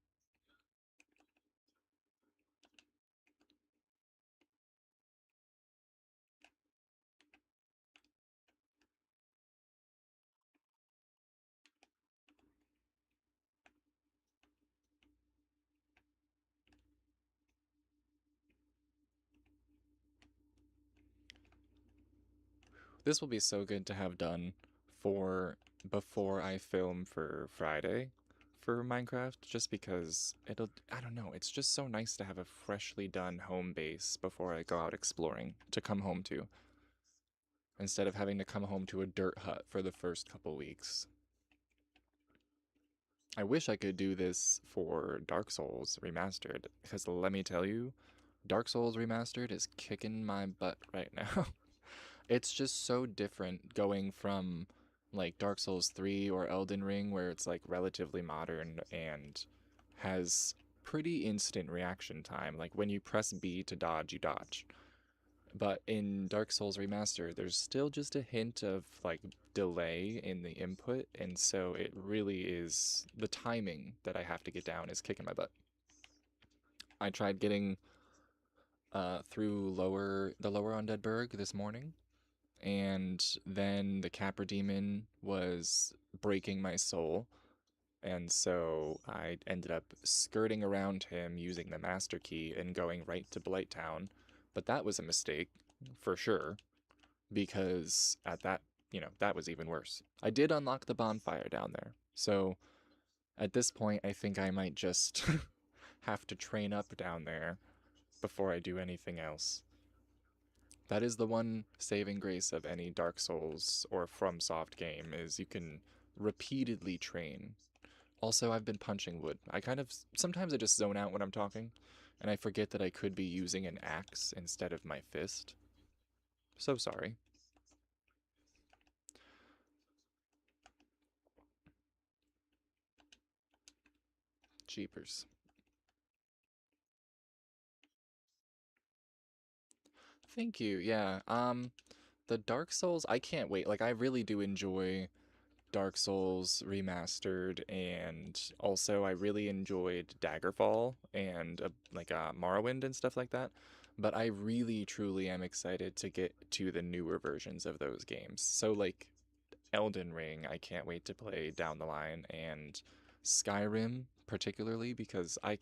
Speaker 1: This will be so good to have done for before I film for Friday for Minecraft, just because I don't know, it's just so nice to have a freshly done home base before I go out exploring to come home to, instead of having to come home to a dirt hut for the first couple weeks. I wish I could do this for Dark Souls Remastered, because let me tell you, Dark Souls Remastered is kicking my butt right now. It's just so different going from like Dark Souls 3 or Elden Ring, where it's like relatively modern and has pretty instant reaction time. Like when you press B to dodge, you dodge. But in Dark Souls Remaster, there's still just a hint of like delay in the input, and so it really is the timing that I have to get down is kicking my butt. I tried getting through the lower undead burg this morning, and then the Capra Demon was breaking my soul, and so I ended up skirting around him using the Master Key and going right to Blighttown. But that was a mistake, for sure, because at that, that was even worse. I did unlock the bonfire down there, so at this point, I think I might just have to train up down there before I do anything else. That is the one saving grace of any Dark Souls or FromSoft game is you can repeatedly train. Also, I've been punching wood. I kind of sometimes I just zone out when I'm talking, and I forget that I could be using an axe instead of my fist. So sorry. Jeepers. Thank you. Yeah. The Dark Souls, I can't wait. Like I really do enjoy Dark Souls Remastered, and also I really enjoyed Daggerfall and Morrowind and stuff like that. But I really truly am excited to get to the newer versions of those games. So like Elden Ring, I can't wait to play down the line, and Skyrim particularly because I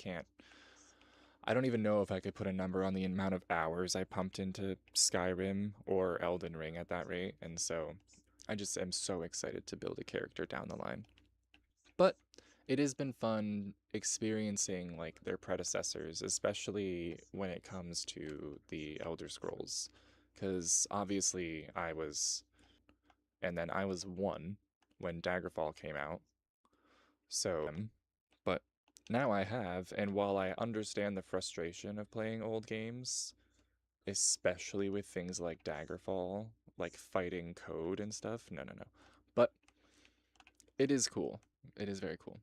Speaker 1: don't even know if I could put a number on the amount of hours I pumped into Skyrim or Elden Ring at that rate, and so I just am so excited to build a character down the line. But it has been fun experiencing like their predecessors, especially when it comes to the Elder Scrolls, because obviously I was 0, and then I was 1 when Daggerfall came out. So, but now I have, and while I understand the frustration of playing old games, especially with things like Daggerfall, like fighting code and stuff, no, no, no. But it is cool. It is very cool.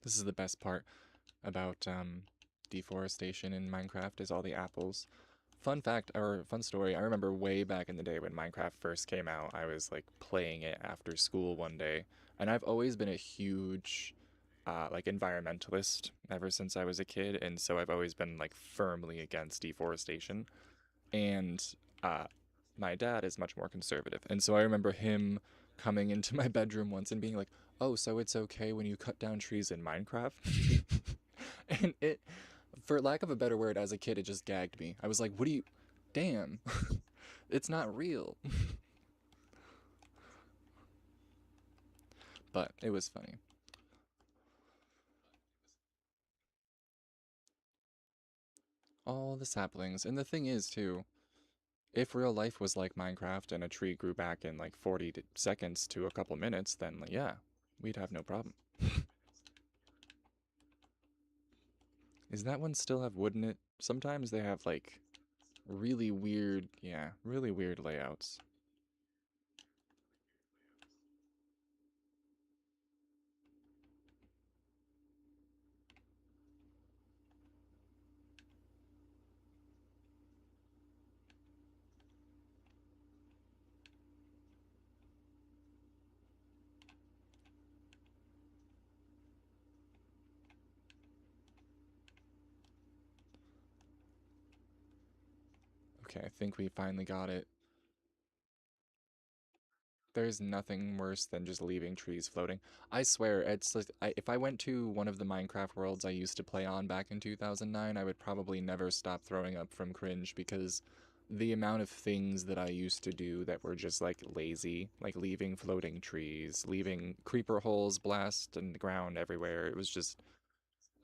Speaker 1: This is the best part about deforestation in Minecraft is all the apples. Fun fact or fun story, I remember way back in the day when Minecraft first came out, I was like playing it after school one day, and I've always been a huge like environmentalist ever since I was a kid, and so I've always been like firmly against deforestation. And uh, my dad is much more conservative, and so I remember him coming into my bedroom once and being like, "Oh, so it's okay when you cut down trees in Minecraft?" And it, for lack of a better word, as a kid, it just gagged me. I was like, "What do you? Damn, it's not real." But it was funny. All the saplings, and the thing is too, if real life was like Minecraft and a tree grew back in like 40 seconds to a couple minutes, then like, yeah, we'd have no problem. Is that one still have wood in it? Sometimes they have like really weird, yeah, really weird layouts. Okay, I think we finally got it. There's nothing worse than just leaving trees floating. I swear, it's like, if I went to one of the Minecraft worlds I used to play on back in 2009, I would probably never stop throwing up from cringe because the amount of things that I used to do that were just like lazy, like leaving floating trees, leaving creeper holes blast in the ground everywhere. It was just,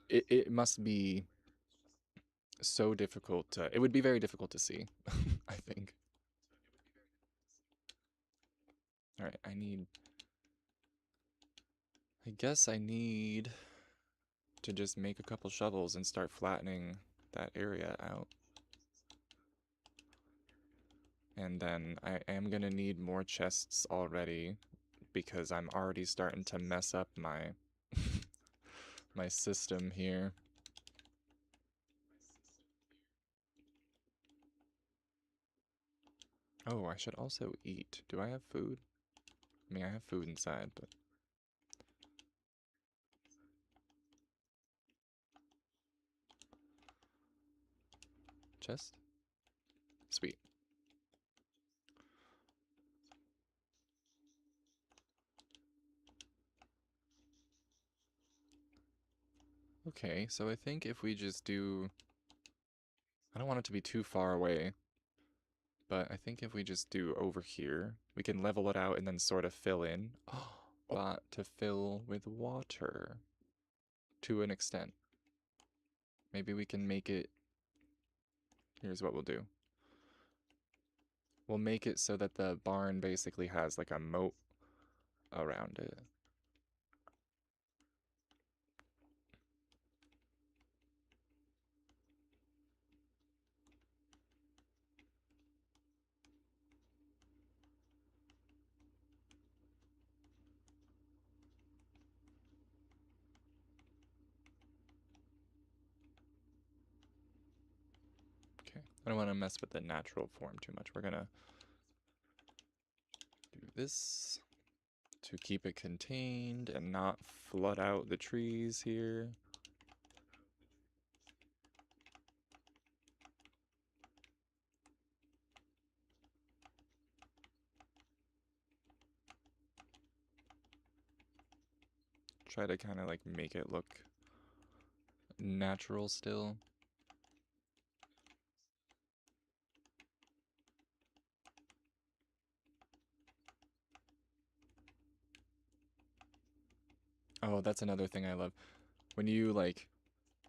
Speaker 1: it must be so difficult to, it would be very difficult to see, I think. All right, I guess I need to just make a couple shovels and start flattening that area out. And then I am gonna need more chests already because I'm already starting to mess up my my system here. Oh, I should also eat. Do I have food? I mean, I have food inside, but chest? Sweet. Okay, so I think if we just do... I don't want it to be too far away, but I think if we just do over here, we can level it out and then sort of fill in. But to fill with water to an extent. Maybe we can make it... Here's what we'll do. We'll make it so that the barn basically has like a moat around it. Okay. I don't want to mess with the natural form too much. We're gonna do this to keep it contained and not flood out the trees here. Try to kind of like make it look natural still. Oh, that's another thing I love. When you like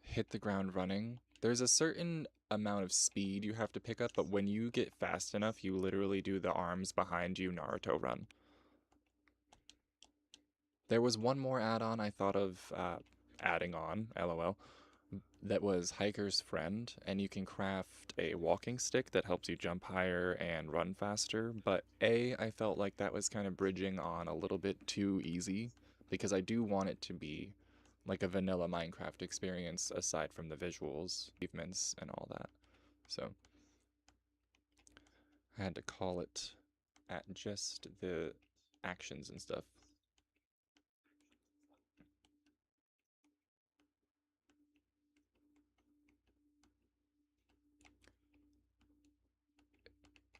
Speaker 1: hit the ground running, there's a certain amount of speed you have to pick up, but when you get fast enough, you literally do the arms behind you Naruto run. There was one more add-on I thought of adding on, lol, that was Hiker's Friend, and you can craft a walking stick that helps you jump higher and run faster. But I felt like that was kind of bridging on a little bit too easy, because I do want it to be like a vanilla Minecraft experience aside from the visuals, achievements, and all that. So I had to call it at just the actions and stuff.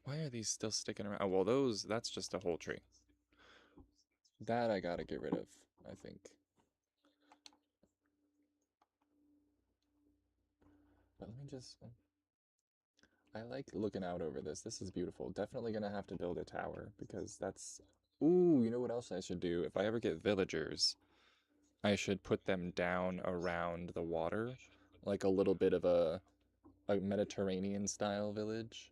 Speaker 1: Why are these still sticking around? Oh, well, that's just a whole tree. That I gotta get rid of, I think. But let me just... I like looking out over this. This is beautiful. Definitely gonna have to build a tower because that's... Ooh, you know what else I should do? If I ever get villagers, I should put them down around the water. Like a little bit of a Mediterranean style village.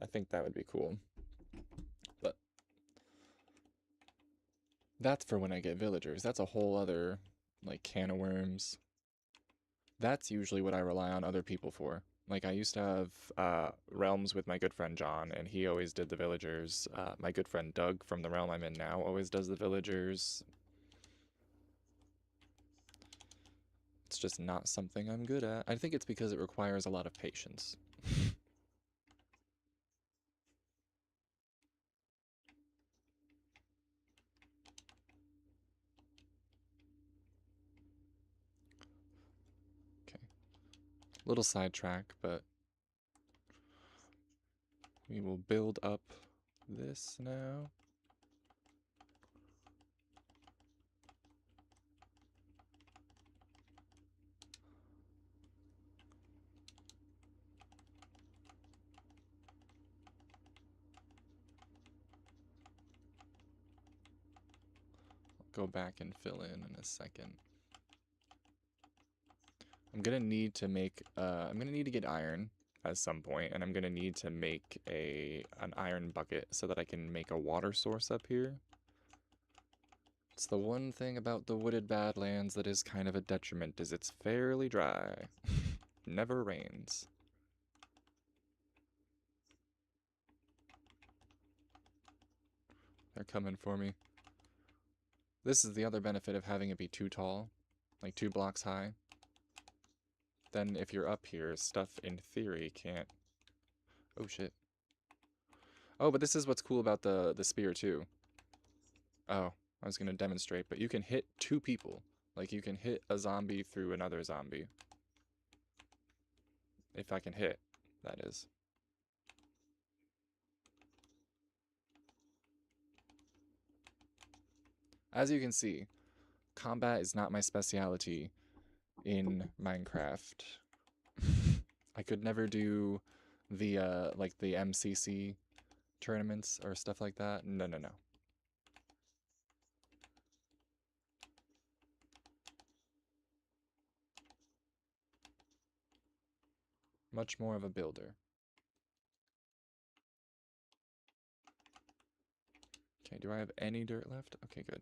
Speaker 1: I think that would be cool. But that's for when I get villagers. That's a whole other, like, can of worms. That's usually what I rely on other people for. Like, I used to have realms with my good friend John, and he always did the villagers. My good friend Doug from the realm I'm in now always does the villagers. It's just not something I'm good at. I think it's because it requires a lot of patience. Okay. Little sidetrack, but we will build up this now. Go back and fill in a second. I'm gonna need to make, I'm gonna need to get iron at some point, and I'm gonna need to make an iron bucket so that I can make a water source up here. It's the one thing about the wooded Badlands that is kind of a detriment, is it's fairly dry. Never rains. They're coming for me. This is the other benefit of having it be too tall, like 2 blocks high. Then if you're up here, stuff in theory can't... Oh shit. Oh, but this is what's cool about the spear too. Oh, I was gonna demonstrate, but you can hit 2 people. Like, you can hit a zombie through another zombie. If I can hit, that is. As you can see, combat is not my specialty in Minecraft. I could never do the, like, the MCC tournaments or stuff like that. No, no, no. Much more of a builder. Okay, do I have any dirt left? Okay, good.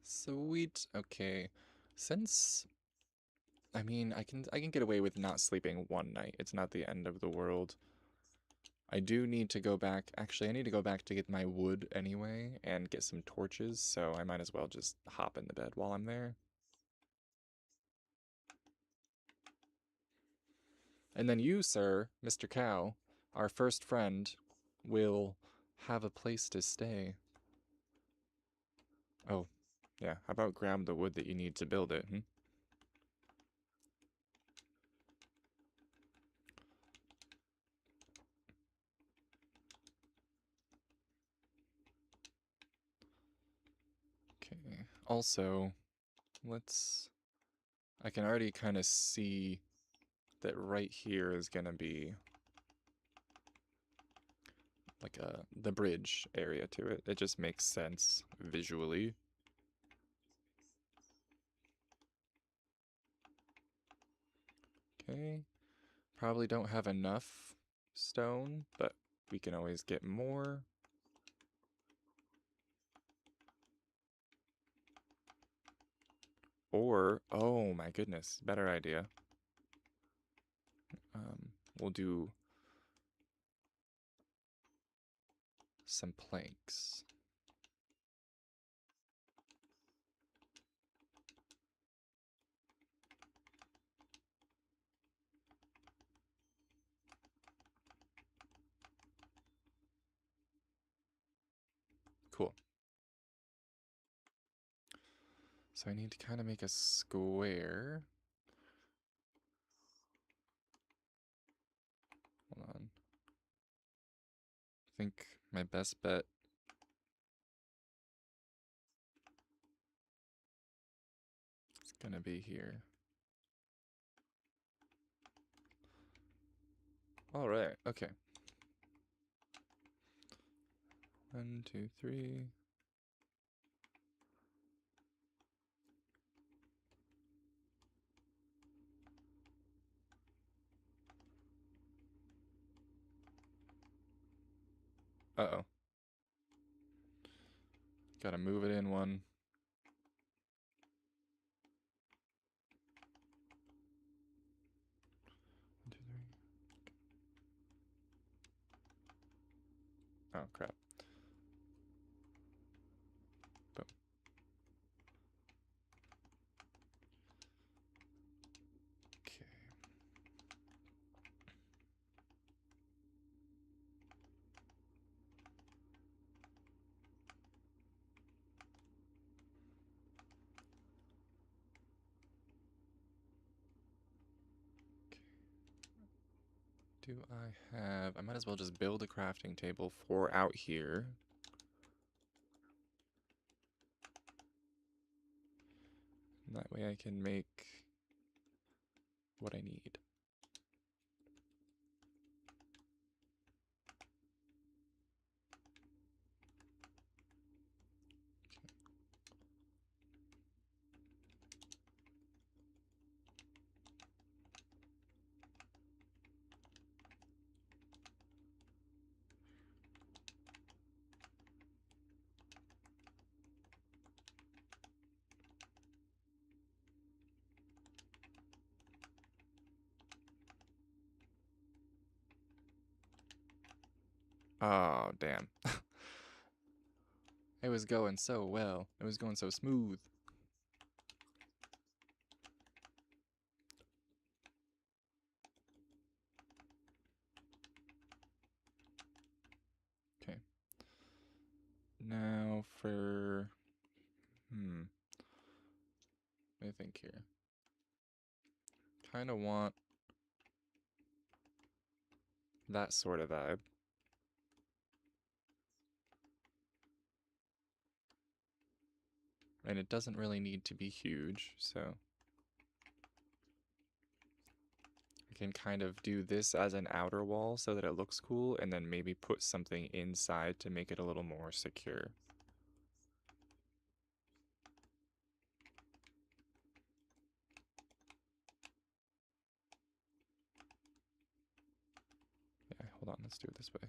Speaker 1: Sweet. Okay. Since I mean, I can get away with not sleeping 1 night. It's not the end of the world. I do need to go back. Actually, I need to go back to get my wood anyway and get some torches, so I might as well just hop in the bed while I'm there. And then you, sir, Mr. Cow, our first friend, will have a place to stay. Oh, yeah. How about grab the wood that you need to build it, hmm? Okay. Also, let's... I can already kind of see that right here is going to be like the bridge area to it. It just makes sense visually. Okay. Probably don't have enough stone, but we can always get more. Or, oh my goodness, better idea. We'll do some planks. Cool. So I need to kind of make a square. Hold on. I think my best bet is gonna be here. All right, okay. 1, 2, 3. Uh-oh. Gotta move it in 1. 1, 2, 3. Oh, crap. Boom. Okay. do I have? I might as well just build a crafting table for out here. And that way I can make what I need. Oh, damn. It was going so well. It was going so smooth. Okay. Now for... Let me think here. Kind of want that sort of vibe. And it doesn't really need to be huge, so I can kind of do this as an outer wall so that it looks cool, and then maybe put something inside to make it a little more secure. Yeah, hold on, let's do it this way.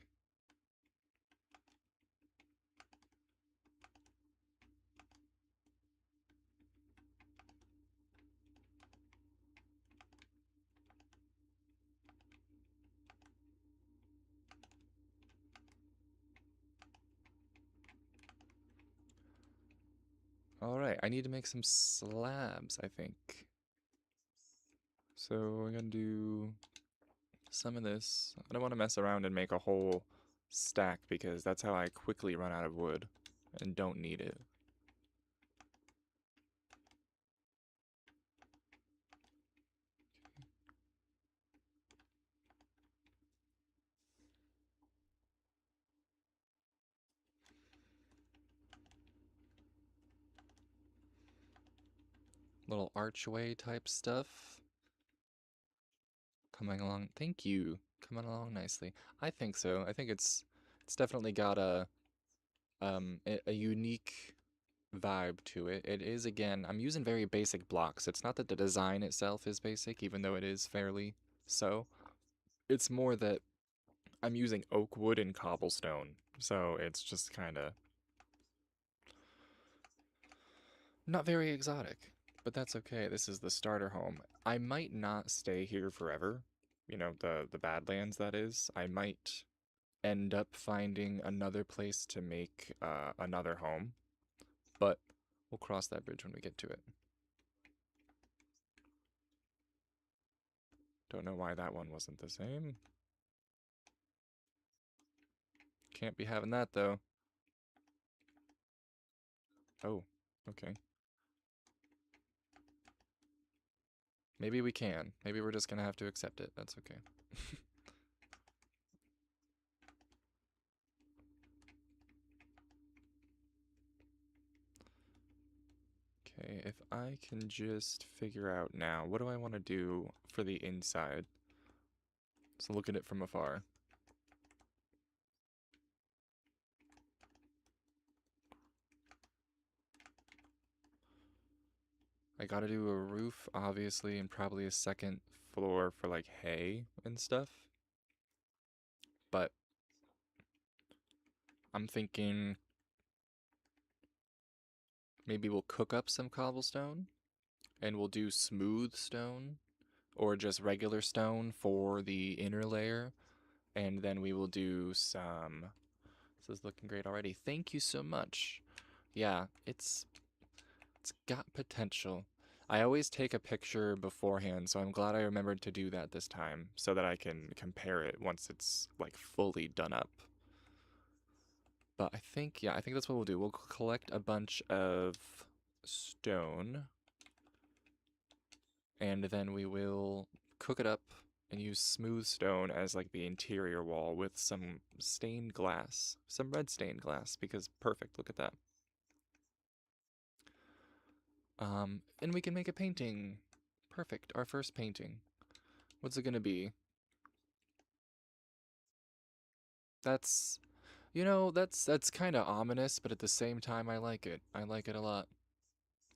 Speaker 1: Alright, I need to make some slabs, I think. So we're gonna do some of this. I don't want to mess around and make a whole stack because that's how I quickly run out of wood and don't need it. Little archway type stuff. Coming along, thank you. Coming along nicely. I think so. I think it's definitely got a unique vibe to it. It is, again, I'm using very basic blocks. It's not that the design itself is basic, even though it is fairly so. It's more that I'm using oak wood and cobblestone. So it's just kind of not very exotic, but that's okay. This is the starter home. I might not stay here forever. You know, the Badlands, that is. I might end up finding another place to make another home, but we'll cross that bridge when we get to it. Don't know why that one wasn't the same. Can't be having that, though. Oh, okay. Maybe we can. Maybe we're just gonna have to accept it. That's okay. Okay, if I can just figure out now, what do I want to do for the inside? So look at it from afar. I gotta do a roof, obviously, and probably a second floor for like hay and stuff. But I'm thinking maybe we'll cook up some cobblestone and we'll do smooth stone or just regular stone for the inner layer. And then we will do some. This is looking great already. Thank you so much. Yeah, it's got potential. I always take a picture beforehand, so I'm glad I remembered to do that this time so that I can compare it once it's like fully done up. But I think, yeah, I think that's what we'll do. We'll collect a bunch of stone and then we will cook it up and use smooth stone as like the interior wall with some stained glass, some red stained glass, because perfect, look at that. And we can make a painting. Perfect, our first painting. What's it gonna be? That's, that's kind of ominous, but at the same time, I like it. I like it a lot.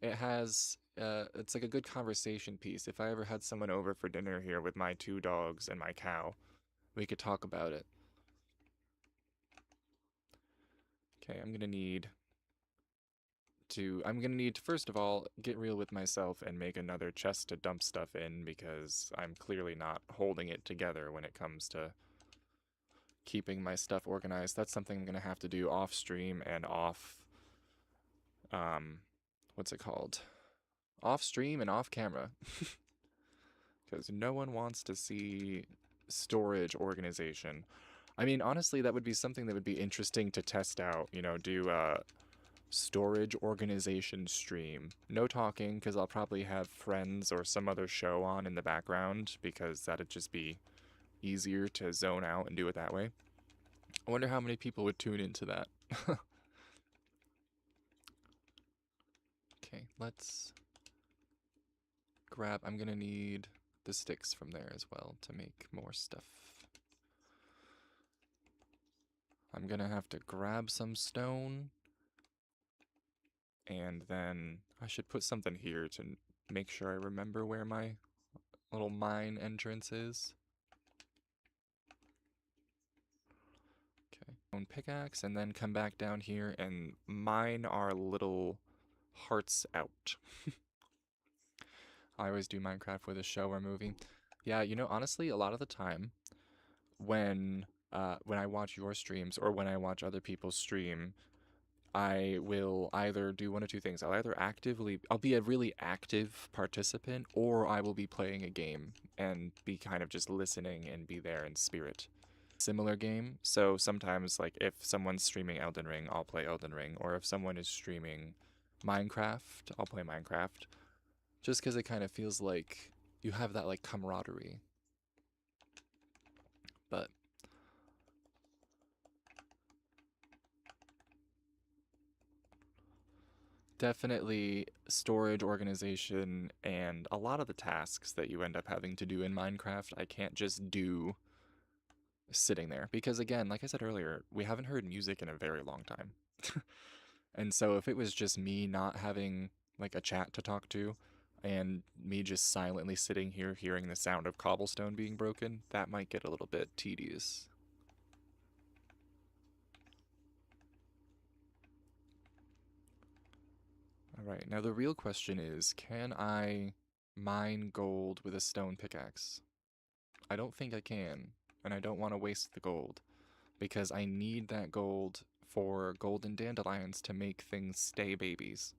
Speaker 1: It has, it's like a good conversation piece. If I ever had someone over for dinner here with my 2 dogs and my cow, we could talk about it. Okay, I'm gonna need to, first of all, get real with myself and make another chest to dump stuff in because I'm clearly not holding it together when it comes to keeping my stuff organized. That's something I'm gonna have to do off stream and off, um, what's it called? Off stream and off camera. Because no one wants to see storage organization. I mean, honestly, that would be something that would be interesting to test out. Do a storage organization stream. No talking, because I'll probably have friends or some other show on in the background, because that'd just be easier to zone out and do it that way. I wonder how many people would tune into that. Okay, let's grab. I'm gonna need the sticks from there as well to make more stuff. I'm gonna have to grab some stone, and then I should put something here to make sure I remember where my little mine entrance is. Okay, stone pickaxe, and then come back down here and mine our little hearts out. I always do Minecraft with a show or movie. Yeah, honestly, a lot of the time when I watch your streams or when I watch other people's stream, I will either do one of two things. I'll be a really active participant, or I will be playing a game and be kind of just listening and be there in spirit. Similar game. So sometimes, like, if someone's streaming Elden Ring, I'll play Elden Ring. Or if someone is streaming Minecraft, I'll play Minecraft. Just because it kind of feels like you have that, like, camaraderie. But definitely storage organization and a lot of the tasks that you end up having to do in Minecraft, I can't just do sitting there. Because again, like I said earlier, we haven't heard music in a very long time. And so if it was just me not having like a chat to talk to and me just silently sitting here hearing the sound of cobblestone being broken, that might get a little bit tedious. Alright, now the real question is, can I mine gold with a stone pickaxe? I don't think I can, and I don't want to waste the gold, because I need that gold for golden dandelions to make things stay babies.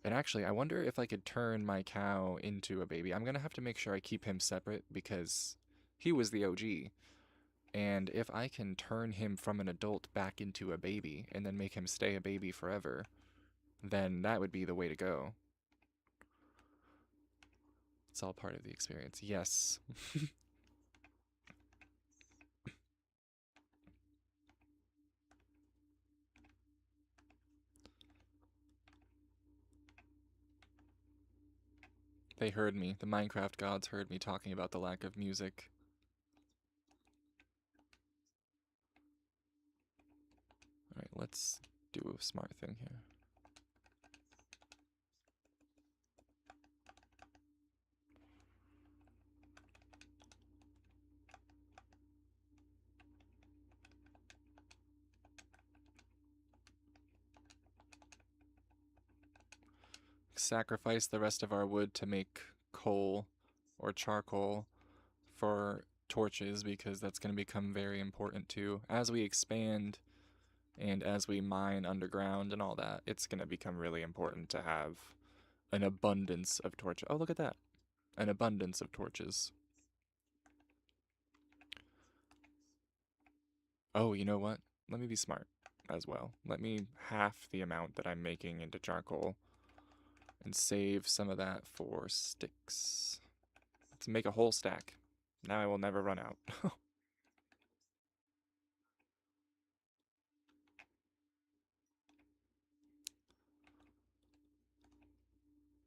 Speaker 1: And actually, I wonder if I could turn my cow into a baby. I'm gonna have to make sure I keep him separate because he was the OG. And if I can turn him from an adult back into a baby and then make him stay a baby forever, then that would be the way to go. It's all part of the experience. Yes. They heard me. The Minecraft gods heard me talking about the lack of music. Alright, let's do a smart thing here. Sacrifice the rest of our wood to make coal or charcoal for torches, because that's going to become very important too. As we expand and as we mine underground and all that, it's going to become really important to have an abundance of torches. Oh, look at that. An abundance of torches. Oh, you know what? Let me be smart as well. Let me half the amount that I'm making into charcoal and save some of that for sticks. Let's make a whole stack. Now I will never run out.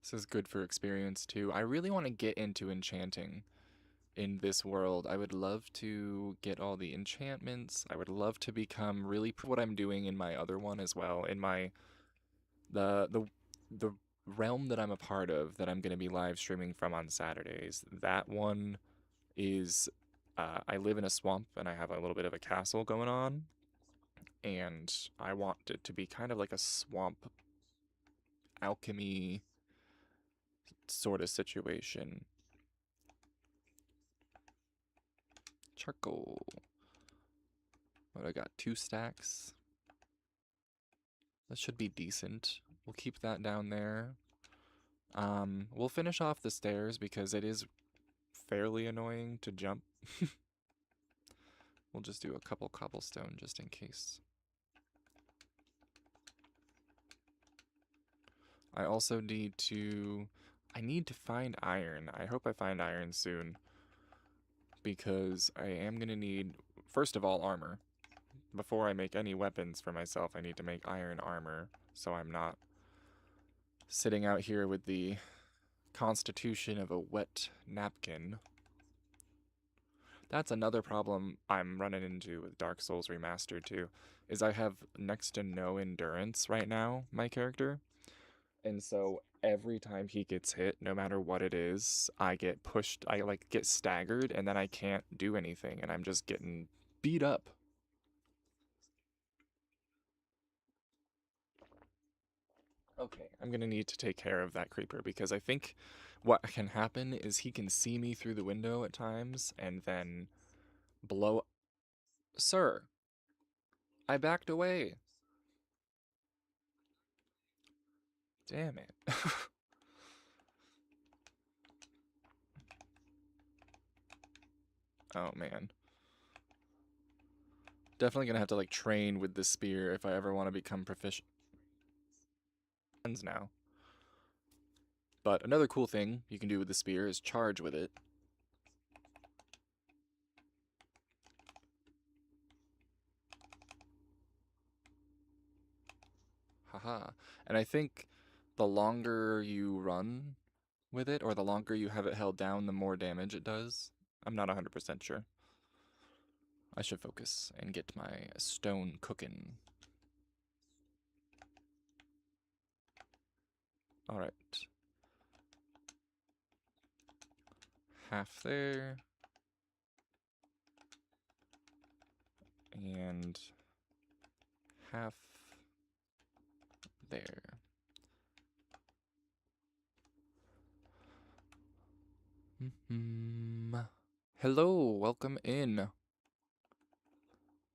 Speaker 1: This is good for experience too. I really want to get into enchanting in this world. I would love to get all the enchantments. I would love to become really what I'm doing in my other one as well. In my the realm that I'm a part of that I'm going to be live streaming from on Saturdays. That one is I live in a swamp and I have a little bit of a castle going on, and I want it to be kind of like a swamp alchemy sort of situation. Charcoal. What I got? 2 stacks. That should be decent. We'll keep that down there. We'll finish off the stairs because it is fairly annoying to jump. We'll just do a couple cobblestone just in case. I also need to find iron. I hope I find iron soon, because I am going to need, first of all, armor. Before I make any weapons for myself, I need to make iron armor, so I'm not sitting out here with the constitution of a wet napkin. That's another problem I'm running into with Dark Souls Remastered too, is I have next to no endurance right now, my character. And so every time he gets hit, no matter what it is, I get pushed, I like get staggered, and then I can't do anything, and I'm just getting beat up. Okay, I'm gonna need to take care of that creeper, because I think what can happen is he can see me through the window at times and then blow. Sir, I backed away. Damn it. Oh man. Definitely gonna have to like train with the spear if I ever want to become proficient now. But another cool thing you can do with the spear is charge with it. Haha. And I think the longer you run with it, or the longer you have it held down, the more damage it does. I'm not 100% sure. I should focus and get my stone cooking. Alright. Half there. And half there. Hello, welcome in.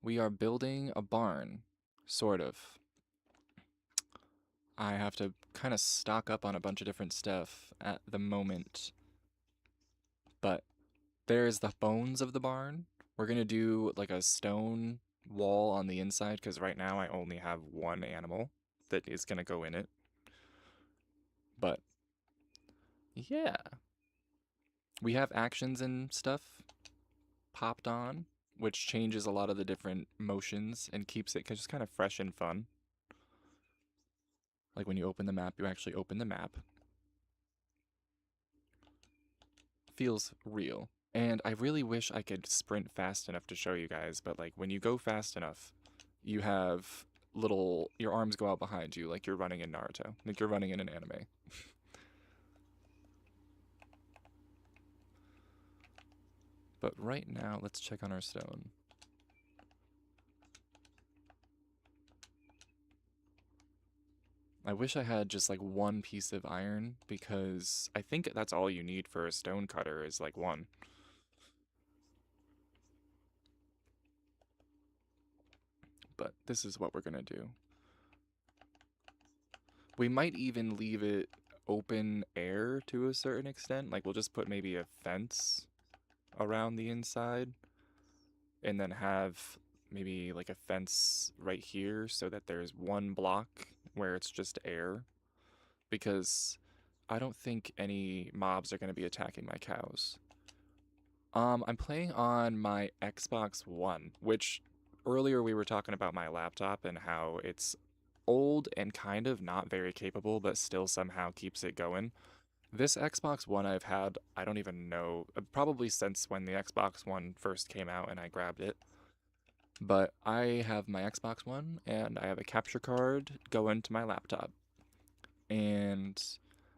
Speaker 1: We are building a barn, sort of. I have to kind of stock up on a bunch of different stuff at the moment. But there's the bones of the barn. We're gonna do like a stone wall on the inside, because right now I only have one animal that is gonna go in it. But yeah, we have actions and stuff popped on, which changes a lot of the different motions and keeps it just kind of fresh and fun. Like when you open the map, you actually open the map. Feels real. And I really wish I could sprint fast enough to show you guys, but like when you go fast enough, you have your arms go out behind you like you're running in Naruto, like you're running in an anime. But right now, let's check on our stone. I wish I had just like one piece of iron, because I think that's all you need for a stone cutter is like one. But this is what we're gonna do. We might even leave it open air to a certain extent. Like we'll just put maybe a fence around the inside, and then have maybe like a fence right here so that there's one block where it's just air, because I don't think any mobs are going to be attacking my cows. I'm playing on my Xbox One, which earlier we were talking about my laptop and how it's old and kind of not very capable, but still somehow keeps it going. This Xbox One I've had, I don't even know, probably since when the Xbox One first came out and I grabbed it. But I have my Xbox One and I have a capture card going to my laptop. And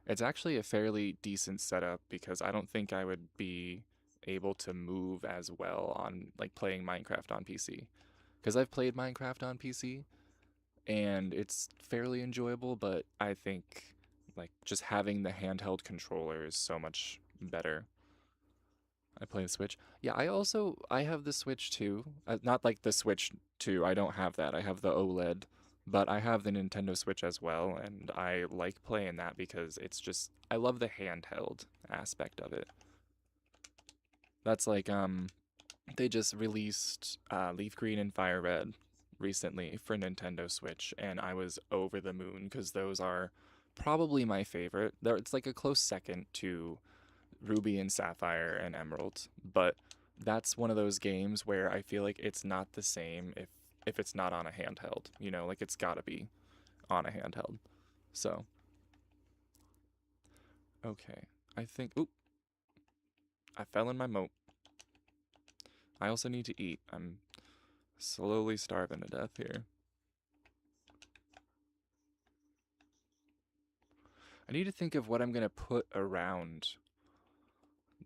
Speaker 1: it's actually a fairly decent setup because I don't think I would be able to move as well on like playing Minecraft on PC. Because I've played Minecraft on PC and it's fairly enjoyable, but I think like just having the handheld controller is so much better. I play the Switch. Yeah, I have the Switch too. Not like the Switch 2. I don't have that. I have the OLED, but I have the Nintendo Switch as well, and I like playing that because it's just I love the handheld aspect of it. That's like they just released Leaf Green and Fire Red recently for Nintendo Switch, and I was over the moon because those are probably my favorite. It's like a close second to Ruby and Sapphire and Emerald, but that's one of those games where I feel like it's not the same if it's not on a handheld. You know, like it's got to be on a handheld. So, okay. I think oop, I fell in my moat. I also need to eat. I'm slowly starving to death here. I need to think of what I'm going to put around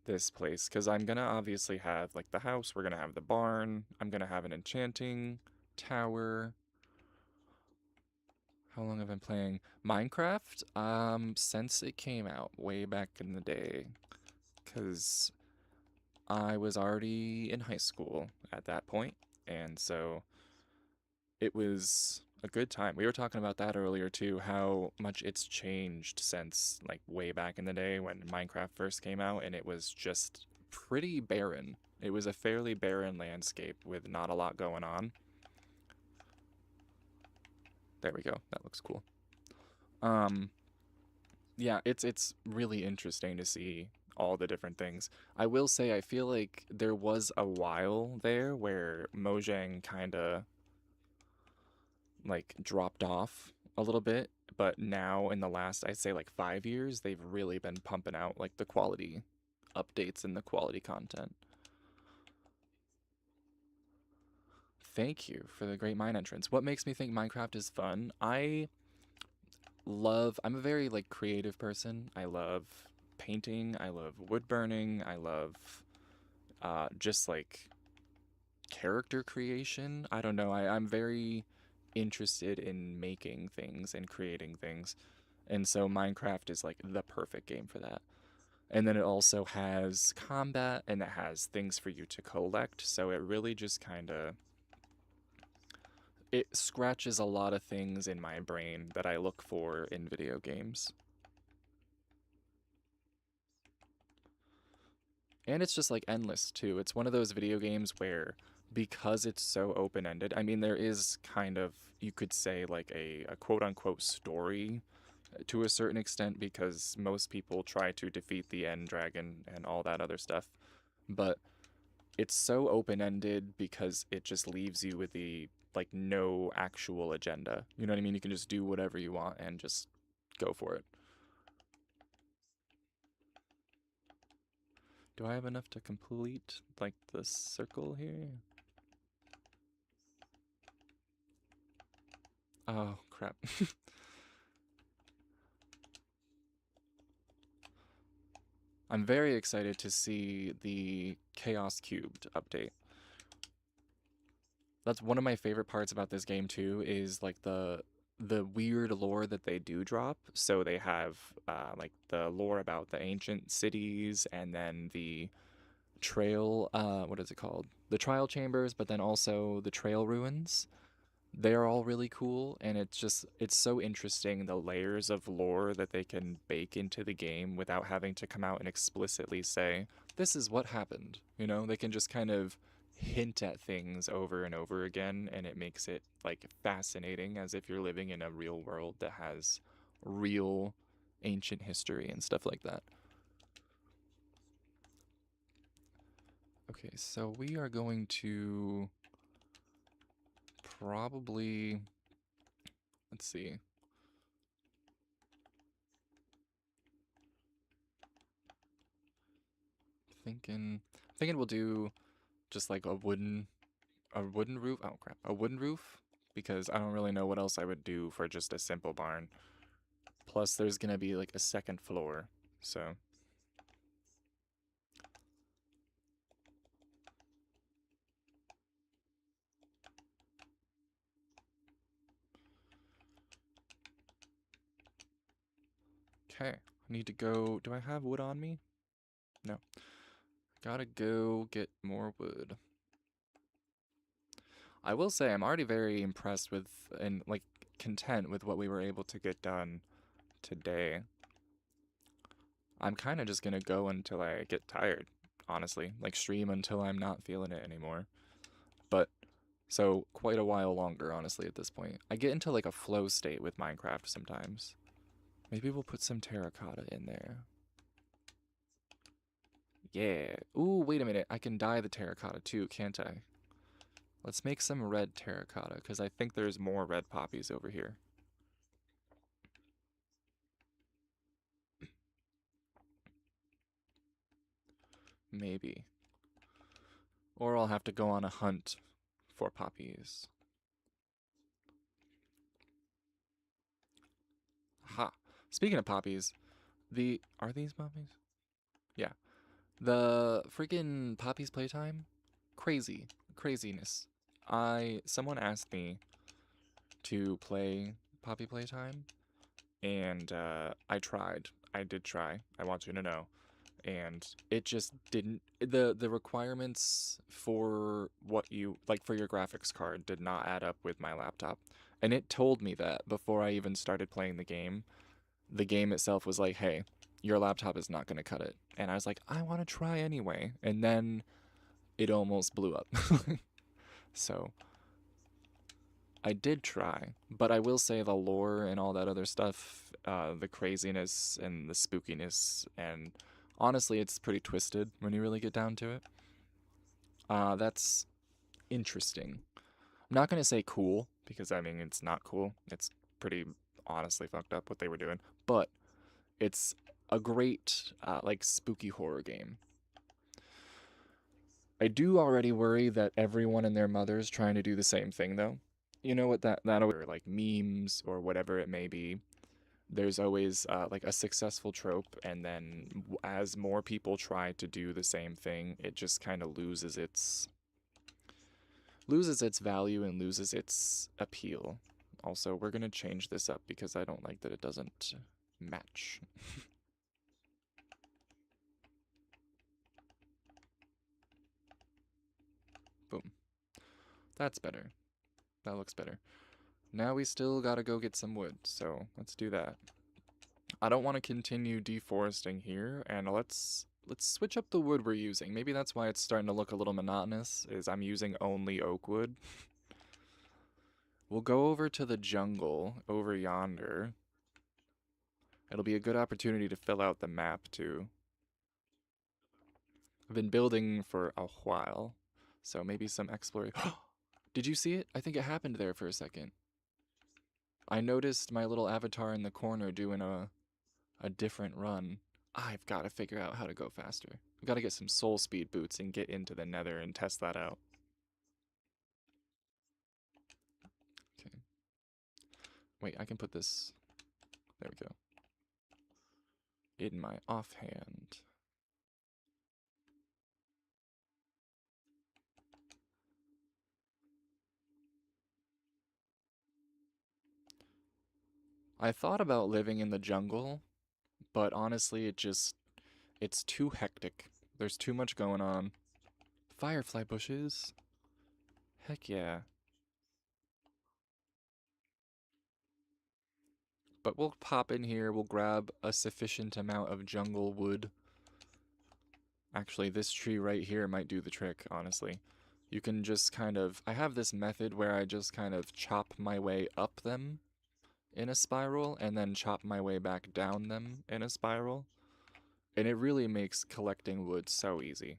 Speaker 1: this place because I'm going to obviously have like the house, we're going to have the barn, I'm going to have an enchanting tower. How long have I been playing Minecraft? Since it came out way back in the day, because I was already in high school at that point, and so it was a good time. We were talking about that earlier too, how much it's changed since like way back in the day when Minecraft first came out, and it was just pretty barren. It was a fairly barren landscape with not a lot going on. There we go. That looks cool. Um, yeah, it's really interesting to see all the different things. I will say I feel like there was a while there where Mojang kind of like dropped off a little bit, but now in the last I'd say like 5 years, they've really been pumping out like the quality updates and the quality content. Thank you for the great mine entrance. What makes me think Minecraft is fun? I'm a very like creative person. I love painting, I love wood burning, I love just like character creation. I don't know. I'm very interested in making things and creating things. And so Minecraft is like the perfect game for that. And then it also has combat and it has things for you to collect. So it really just kind of it scratches a lot of things in my brain that I look for in video games. And it's just like endless too. It's one of those video games where because it's so open-ended, I mean there is kind of you could say like a quote unquote story to a certain extent because most people try to defeat the end dragon and all that other stuff. But it's so open-ended because it just leaves you with the like no actual agenda. You know what I mean? You can just do whatever you want and just go for it. Do I have enough to complete like the circle here? Oh, crap. I'm very excited to see the Chaos Cubed update. That's one of my favorite parts about this game too, is like the weird lore that they do drop. So they have like the lore about the ancient cities and then the trail what is it called? The trial chambers, but then also the trail ruins. They're all really cool, and it's so interesting the layers of lore that they can bake into the game without having to come out and explicitly say this is what happened. You know, they can just kind of hint at things over and over again, and it makes it like fascinating as if you're living in a real world that has real ancient history and stuff like that. Okay, so we are going to probably, let's see, thinking we'll do just like a wooden roof. Oh crap, a wooden roof because I don't really know what else I would do for just a simple barn. Plus, there's gonna be like a second floor, so okay. I need to go. Do I have wood on me? No. Gotta go get more wood. I will say I'm already very impressed with and like content with what we were able to get done today. I'm kind of just gonna go until I get tired, honestly. Like stream until I'm not feeling it anymore. But so quite a while longer, honestly, at this point. I get into like a flow state with Minecraft sometimes. Maybe we'll put some terracotta in there. Yeah. Ooh, wait a minute. I can dye the terracotta too, can't I? Let's make some red terracotta, because I think there's more red poppies over here. Maybe. Or I'll have to go on a hunt for poppies. Ha. Speaking of poppies, are these poppies? Yeah. The freaking poppies playtime? Crazy. Craziness. Someone asked me to play Poppy Playtime, and I tried. I did try. I want you to know. And it just didn't the requirements for what you like for your graphics card did not add up with my laptop. And it told me that before I even started playing the game. The game itself was like, "Hey, your laptop is not going to cut it." And I was like, "I want to try anyway." And then it almost blew up. So, I did try, but I will say the lore and all that other stuff, the craziness and the spookiness, and honestly, it's pretty twisted when you really get down to it. That's interesting. I'm not gonna say cool because I mean it's not cool. It's pretty honestly fucked up what they were doing, but it's a great like spooky horror game. I do already worry that everyone and their mother's trying to do the same thing though. You know what that or like memes or whatever it may be. There's always like a successful trope, and then as more people try to do the same thing, it just kind of loses its value and loses its appeal. Also, we're gonna change this up because I don't like that it doesn't match. Boom. That's better. That looks better. Now we still gotta go get some wood, so let's do that. I don't want to continue deforesting here, and let's switch up the wood we're using. Maybe that's why it's starting to look a little monotonous, is I'm using only oak wood. We'll go over to the jungle over yonder. It'll be a good opportunity to fill out the map too. I've been building for a while, so maybe some exploration. Did you see it? I think it happened there for a second. I noticed my little avatar in the corner doing a different run. I've got to figure out how to go faster. I've got to get some soul speed boots and get into the nether and test that out. Okay. Wait, I can put this. There we go. In my offhand. I thought about living in the jungle, but honestly, it's too hectic. There's too much going on. Firefly bushes. Heck yeah. But we'll pop in here, we'll grab a sufficient amount of jungle wood. Actually, this tree right here might do the trick, honestly. You can just kind of, I have this method where I just kind of chop my way up them in a spiral and then chop my way back down them in a spiral. And it really makes collecting wood so easy.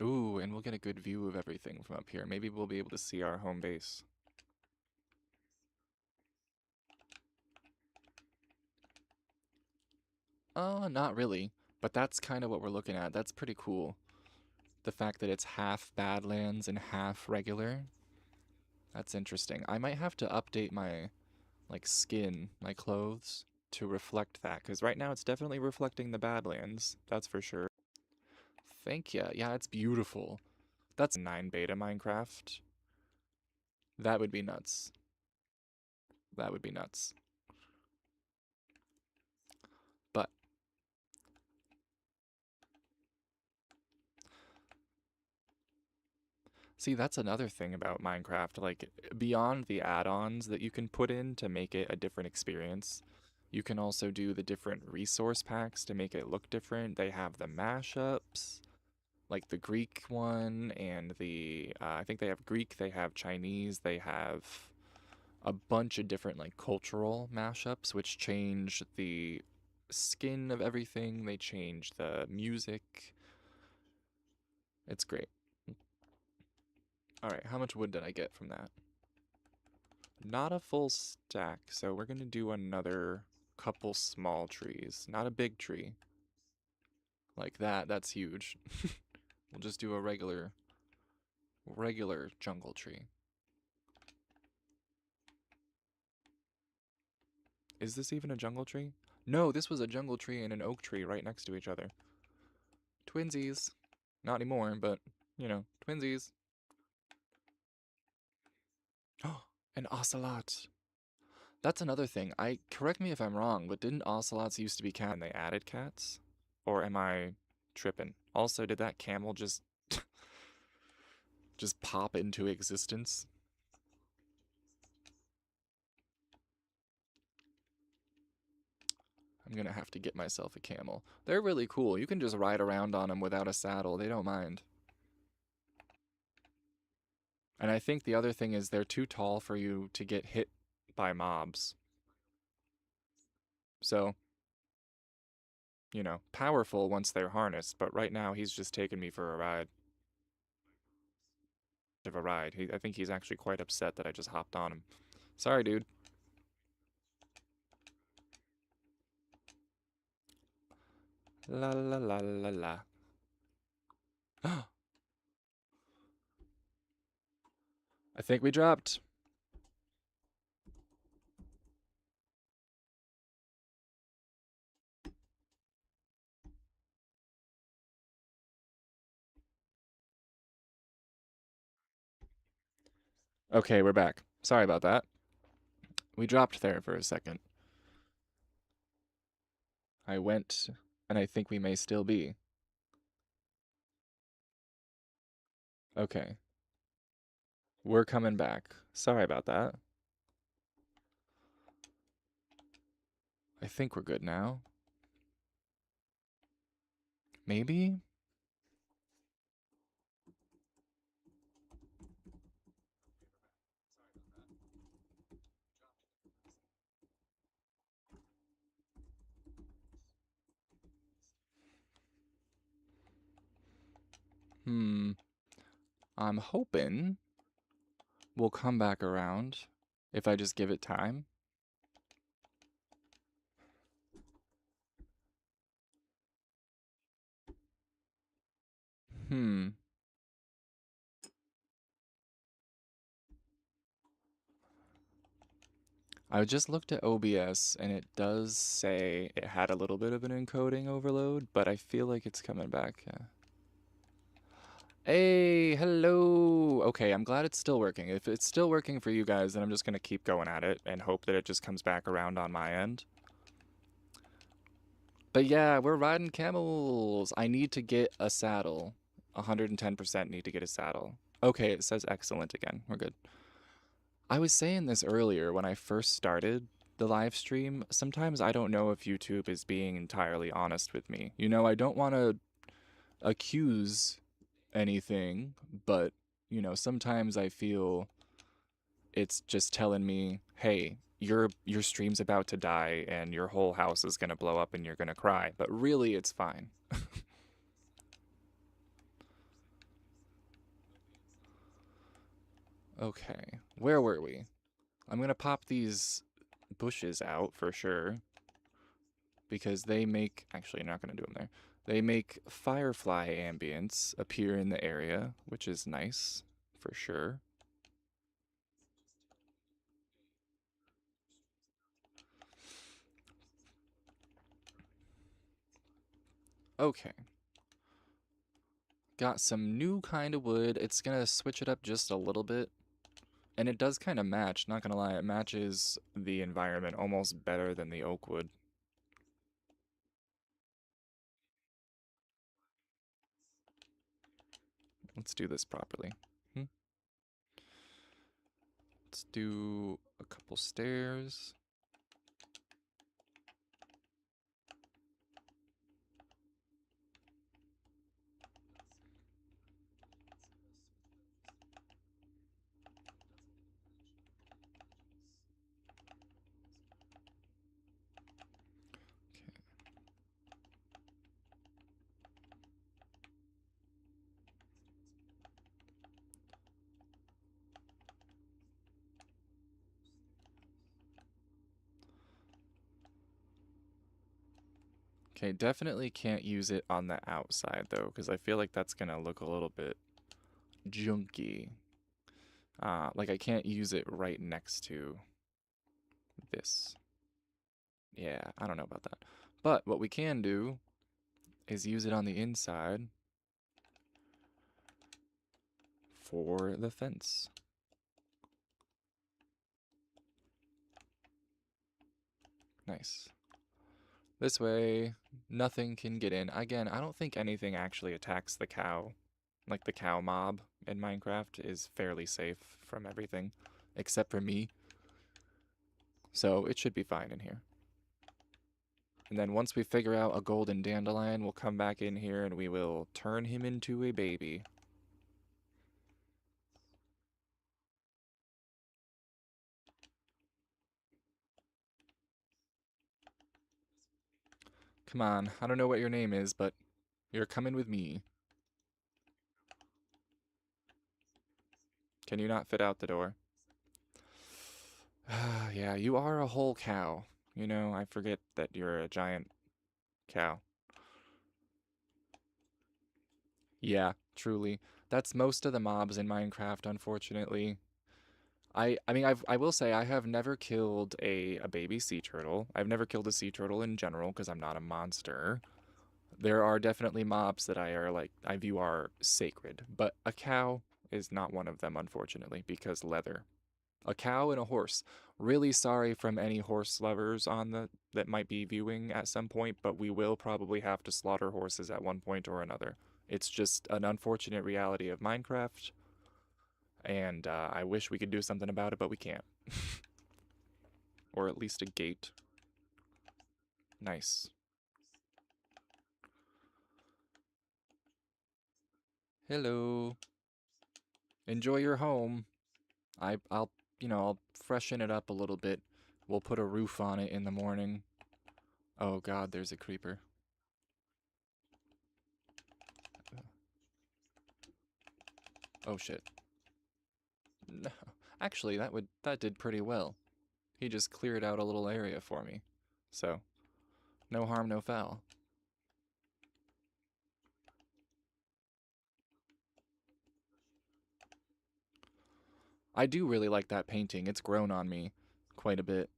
Speaker 1: Ooh, and we'll get a good view of everything from up here. Maybe we'll be able to see our home base. Not really. But that's kind of what we're looking at. That's pretty cool. The fact that it's half Badlands and half regular. That's interesting. I might have to update my, like, skin, my clothes, to reflect that. Because right now it's definitely reflecting the Badlands. That's for sure. Thank ya. Yeah, it's beautiful. That's 9 beta Minecraft. That would be nuts. That would be nuts. But see, that's another thing about Minecraft. Like, beyond the add-ons that you can put in to make it a different experience, you can also do the different resource packs to make it look different. They have the mashups, like the Greek one, and I think they have Greek, they have Chinese, they have a bunch of different, like, cultural mashups, which change the skin of everything. They change the music. It's great. All right, how much wood did I get from that? Not a full stack, so we're gonna do another couple small trees. Not a big tree. Like that, that's huge. We'll just do a regular jungle tree. Is this even a jungle tree? No, this was a jungle tree and an oak tree right next to each other. Twinsies. Not anymore, but, you know, twinsies. Oh, an ocelot. That's another thing. Correct me if I'm wrong, but didn't ocelots used to be cat and they added cats? Or am I tripping? Also, did that camel just pop into existence? I'm gonna have to get myself a camel. They're really cool. You can just ride around on them without a saddle. They don't mind. And I think the other thing is they're too tall for you to get hit by mobs. So, you know, powerful once they're harnessed, but right now he's just taking me for a ride. I think he's actually quite upset that I just hopped on him. Sorry, dude. La la la la la. I think we dropped. Okay, we're back. Sorry about that. We dropped there for a second. I went, and I think we may still be. Okay. We're coming back. Sorry about that. I think we're good now. Maybe? Hmm. I'm hoping we'll come back around if I just give it time. Hmm. I just looked at OBS and it does say it had a little bit of an encoding overload, but I feel like it's coming back. Yeah. Hey, hello. Okay, I'm glad it's still working. If it's still working for you guys, then I'm just gonna keep going at it and hope that it just comes back around on my end. But yeah, we're riding camels. I need to get a saddle. 110% need to get a saddle. Okay, it says excellent again. We're good. I was saying this earlier when I first started the live stream. Sometimes I don't know if YouTube is being entirely honest with me. You know, I don't want to accuse anything, but, you know, sometimes I feel it's just telling me, hey, your stream's about to die and your whole house is going to blow up and you're going to cry. But really, it's fine. Okay, where were we? I'm gonna pop these bushes out for sure because they make, actually, you're not gonna do them there. They make firefly ambience appear in the area, which is nice for sure. Okay, got some new kind of wood. It's gonna switch it up just a little bit. And it does kind of match, not gonna lie, it matches the environment almost better than the oak wood. Let's do this properly. Hmm. Let's do a couple stairs. Okay, definitely can't use it on the outside though, because I feel like that's gonna look a little bit junky. Like I can't use it right next to this. Yeah, I don't know about that. But what we can do is use it on the inside for the fence. Nice. This way, nothing can get in. Again, I don't think anything actually attacks the cow. Like the cow mob in Minecraft is fairly safe from everything, except for me. So it should be fine in here. And then once we figure out a golden dandelion, we'll come back in here and we will turn him into a baby. Come on, I don't know what your name is, but you're coming with me. Can you not fit out the door? Yeah, you are a whole cow. You know, I forget that you're a giant cow. Yeah, truly. That's most of the mobs in Minecraft, unfortunately. I will say I have never killed a baby sea turtle. I've never killed a sea turtle in general because I'm not a monster. There are definitely mobs that I view are sacred, but a cow is not one of them, unfortunately, because leather. A cow and a horse. Really sorry from any horse lovers on the that might be viewing at some point, but we will probably have to slaughter horses at one point or another. It's just an unfortunate reality of Minecraft, and I wish we could do something about it, but we can't. Or at least a gate. Nice. Hello. Enjoy your home. I'll freshen it up a little bit. We'll put a roof on it in the morning. Oh God, there's a creeper. Oh shit. No. Actually, that did pretty well. He just cleared out a little area for me. So, no harm, no foul. I do really like that painting. It's grown on me quite a bit.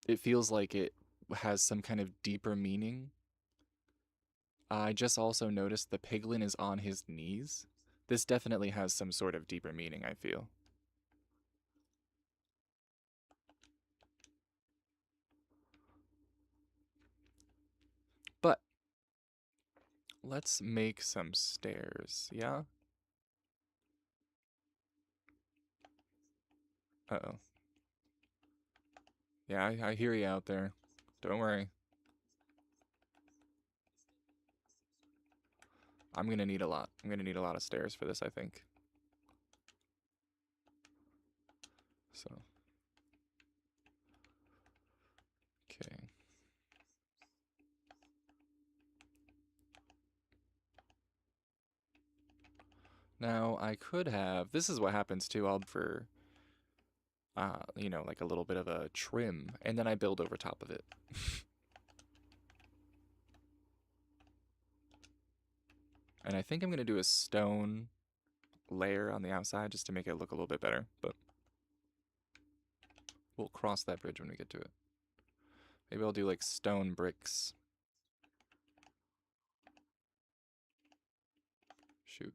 Speaker 1: It feels like it has some kind of deeper meaning. I just also noticed the piglin is on his knees. This definitely has some sort of deeper meaning, I feel. But let's make some stairs, yeah? Uh-oh. Yeah, I hear you out there. Don't worry. I'm gonna need a lot. I'm gonna need a lot of stairs for this, I think. So, okay. Now, I could have, this is what happens too, I'll for, you know, like a little bit of a trim, and then I build over top of it. And I think I'm going to do a stone layer on the outside just to make it look a little bit better, but we'll cross that bridge when we get to it. Maybe I'll do like stone bricks. Shoot.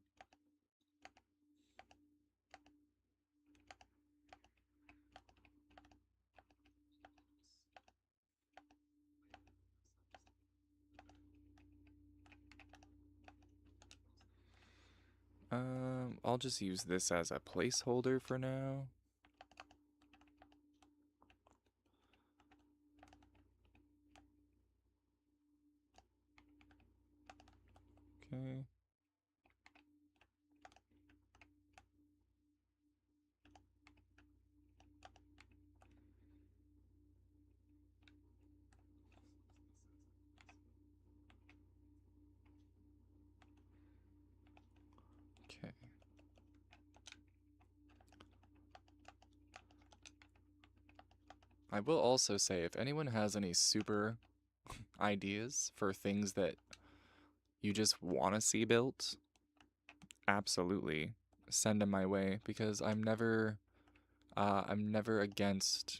Speaker 1: I'll just use this as a placeholder for now. Okay. Okay. I will also say, if anyone has any super ideas for things that you just want to see built, absolutely send them my way, because I'm never against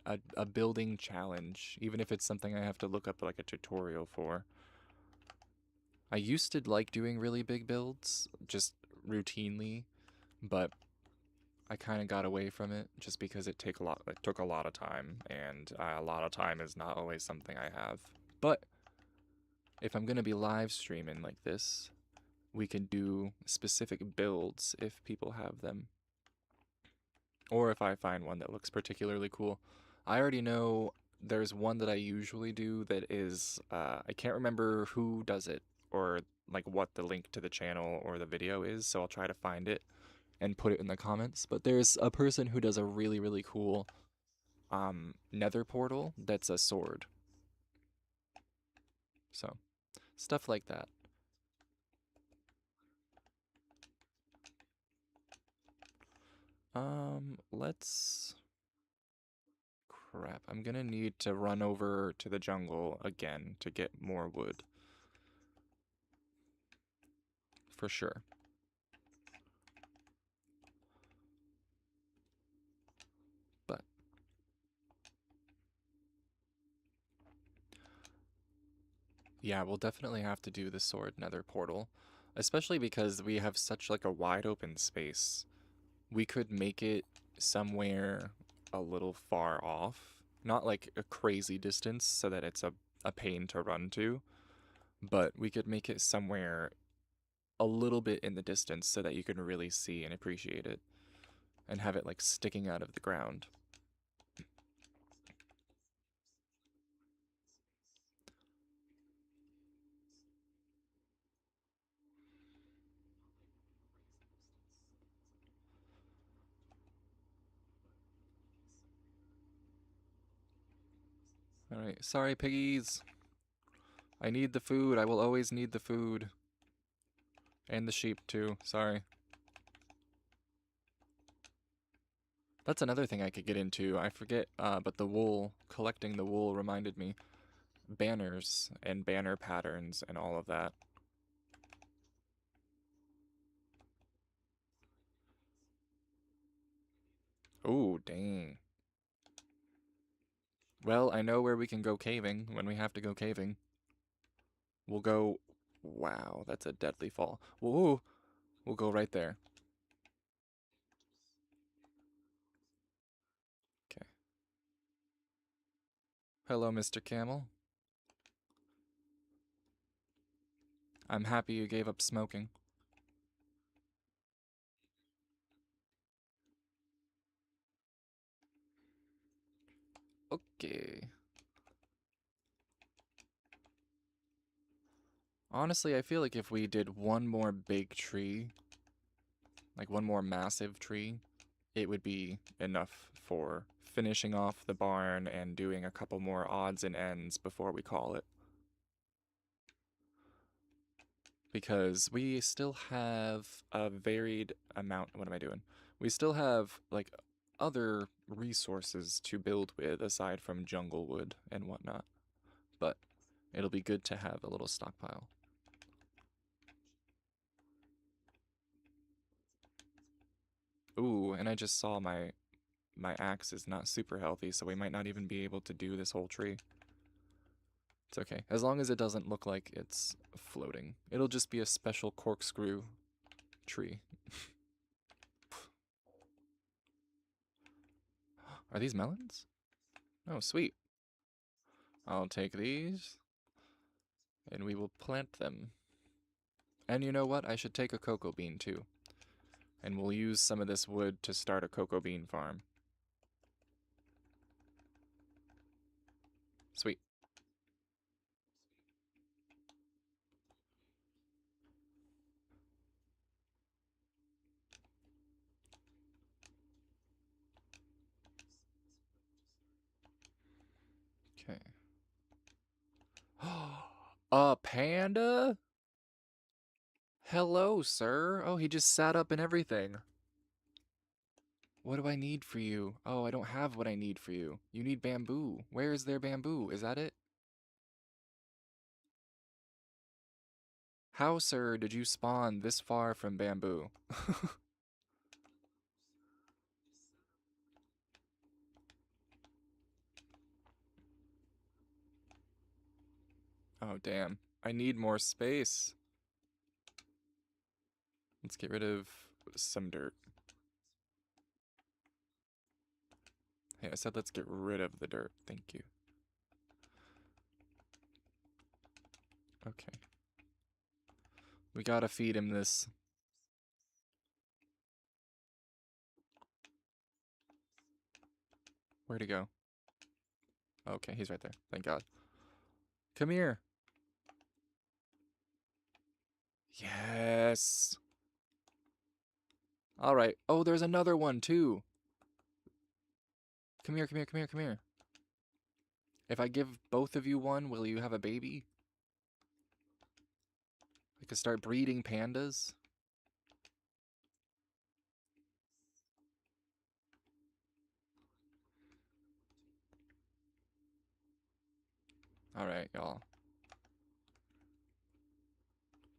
Speaker 1: a building challenge, even if it's something I have to look up like a tutorial for. I used to like doing really big builds, just routinely, but I kind of got away from it just because it took a lot of time, and a lot of time is not always something I have. But if I'm gonna be live streaming like this, we can do specific builds if people have them, or if I find one that looks particularly cool. I already know there's one that I usually do that is I can't remember who does it or like what the link to the channel or the video is, so I'll try to find it and put it in the comments. But there's a person who does a really cool nether portal that's a sword. So, stuff like that. Let's crap. I'm gonna need to run over to the jungle again to get more wood. For sure. But yeah, we'll definitely have to do the sword nether portal, especially because we have such like a wide open space. We could make it somewhere a little far off, not like a crazy distance so that it's a pain to run to, but we could make it somewhere a little bit in the distance so that you can really see and appreciate it and have it like sticking out of the ground. Alright, sorry piggies. I need the food. I will always need the food. And the sheep too, sorry. That's another thing I could get into. I forget, but the wool, collecting the wool reminded me. Banners and banner patterns and all of that. Oh, dang. Well, I know where we can go caving when we have to go caving. We'll go... Wow, that's a deadly fall. Whoa, we'll go right there. Okay. Hello, Mr. Camel. I'm happy you gave up smoking. Okay. Honestly, I feel like if we did one more big tree, like one more massive tree, it would be enough for finishing off the barn and doing a couple more odds and ends before we call it. because we still have a varied amount. What am I doing? We still have like other resources to build with aside from jungle wood and whatnot, but it'll be good to have a little stockpile. Ooh, and I just saw my axe is not super healthy, so we might not even be able to do this whole tree. It's okay. As long as it doesn't look like it's floating. It'll just be a special corkscrew tree. Are these melons? Oh, sweet. I'll take these, and we will plant them. And you know what? I should take a cocoa bean, too. And we'll use some of this wood to start a cocoa bean farm. Sweet. Okay. A panda? Hello, sir. Oh, he just sat up and everything. What do I need for you? Oh, I don't have what I need for you. You need bamboo. Where is there bamboo? Is that it? How, sir, did you spawn this far from bamboo? Oh, damn. I need more space. Let's get rid of some dirt. Hey, I said let's get rid of the dirt. Thank you. Okay. We gotta feed him this. Where'd he go? Okay, he's right there. Thank God. Come here. Yes. All right. Oh, there's another one too. Come here, come here, come here, come here. If I give both of you one, will you have a baby? I could start breeding pandas. All right, y'all.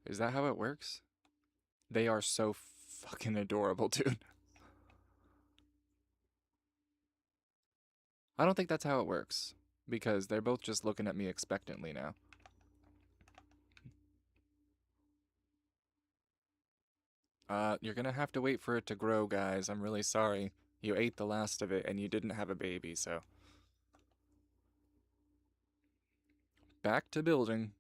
Speaker 1: Is that how it works? They are so fucking adorable, dude. I don't think that's how it works because they're both just looking at me expectantly now. You're gonna have to wait for it to grow, guys. I'm really sorry. You ate the last of it and you didn't have a baby, so. Back to building.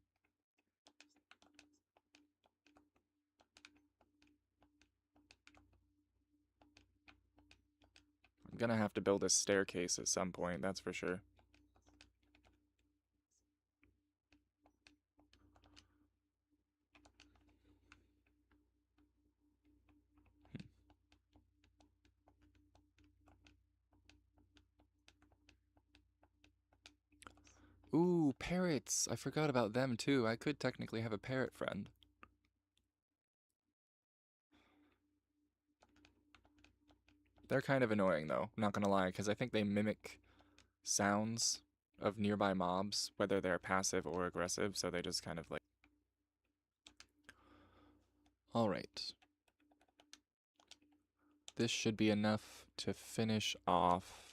Speaker 1: I'm gonna have to build a staircase at some point, that's for sure. Ooh, parrots! I forgot about them too. I could technically have a parrot friend. They're kind of annoying though, not gonna lie, because I think they mimic sounds of nearby mobs, whether they're passive or aggressive, so they just kind of like. Alright. This should be enough to finish off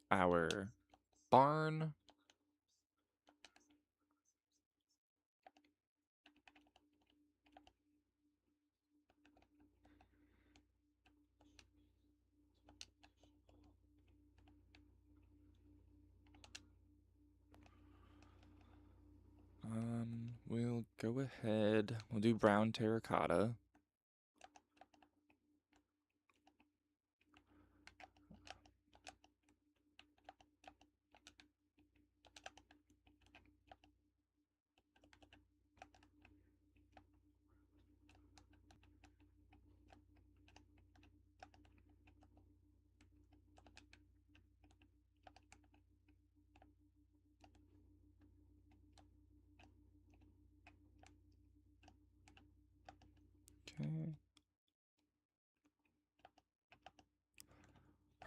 Speaker 1: our barn. We'll go ahead. We'll do brown terracotta.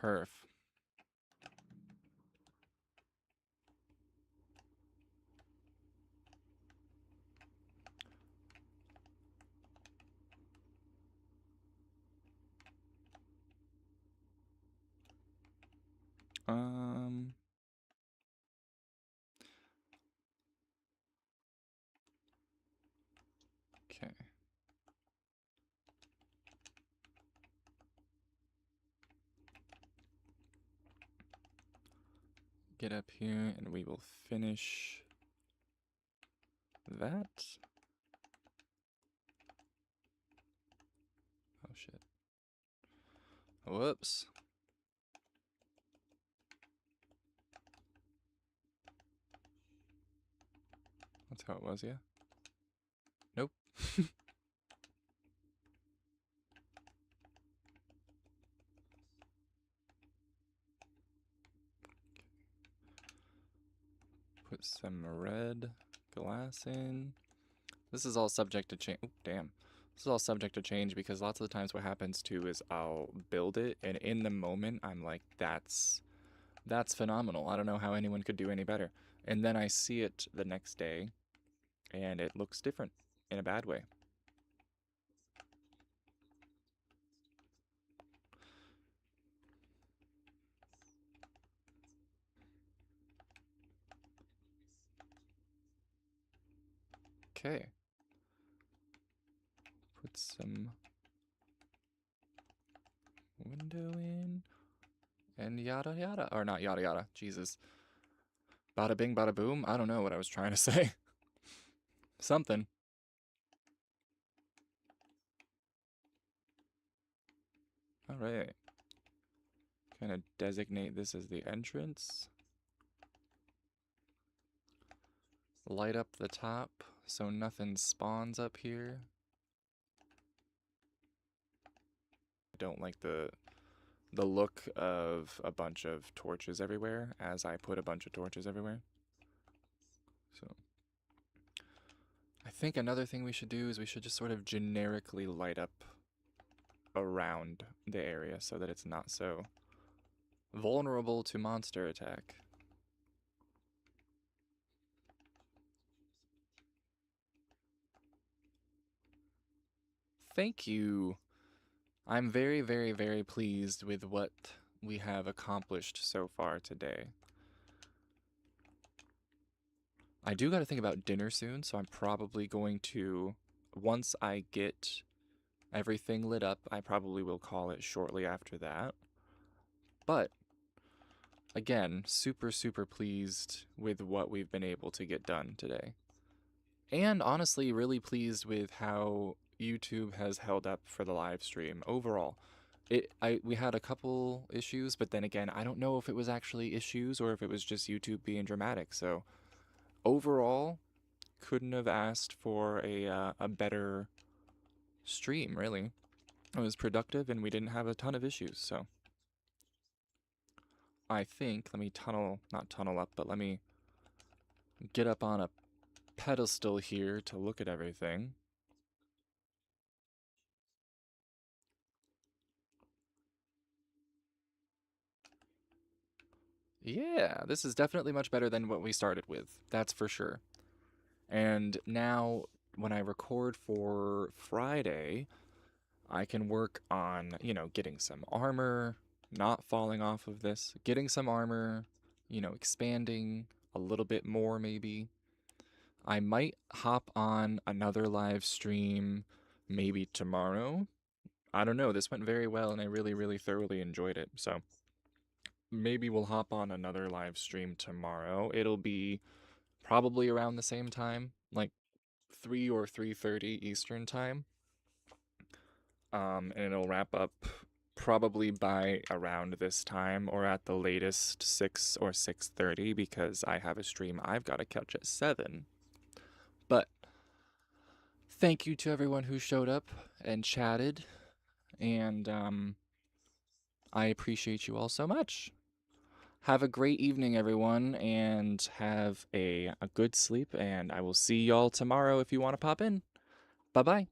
Speaker 1: Perf. Okay. Get up here and we will finish that. Oh shit. Whoops. That's how it was, yeah? Nope. Put some red glass in. This is all subject to change. Oh, damn. This is all subject to change because lots of the times what happens too is I'll build it and in the moment I'm like, that's phenomenal. I don't know how anyone could do any better. And then I see it the next day and it looks different in a bad way. Okay. Put some window in and yada yada. Or not yada yada. Jesus. Bada bing, bada boom. I don't know what I was trying to say. Something. All right. Kind of designate this as the entrance. Light up the top so nothing spawns up here. I don't like the look of a bunch of torches everywhere as I put a bunch of torches everywhere. So I think another thing we should do is we should just sort of generically light up around the area so that it's not so vulnerable to monster attack. Thank you. I'm very, very, very pleased with what we have accomplished so far today. I do got to think about dinner soon, so I'm probably going to, once I get everything lit up, I probably will call it shortly after that. But again, super, super pleased with what we've been able to get done today. And honestly, really pleased with how YouTube has held up for the live stream overall. We had a couple issues, but then again, I don't know if it was actually issues or if it was just YouTube being dramatic. So overall, couldn't have asked for a better stream, really. It was productive and we didn't have a ton of issues, so I think, let me not tunnel up, but let me get up on a pedestal here to look at everything. Yeah, this is definitely much better than what we started with, that's for sure. And now, when I record for Friday, I can work on, getting some armor, not falling off of this, getting some armor, expanding a little bit more maybe. I might hop on another live stream maybe tomorrow. I don't know. This went very well and I really, really thoroughly enjoyed it. So maybe we'll hop on another live stream tomorrow. It'll be probably around the same time, like 3 or 3:30 Eastern time. And it'll wrap up probably by around this time or at the latest 6 or 6:30 because I have a stream I've got to catch at 7. But thank you to everyone who showed up and chatted, and I appreciate you all so much. Have a great evening, everyone, and have a good sleep, and I will see y'all tomorrow if you want to pop in. Bye-bye.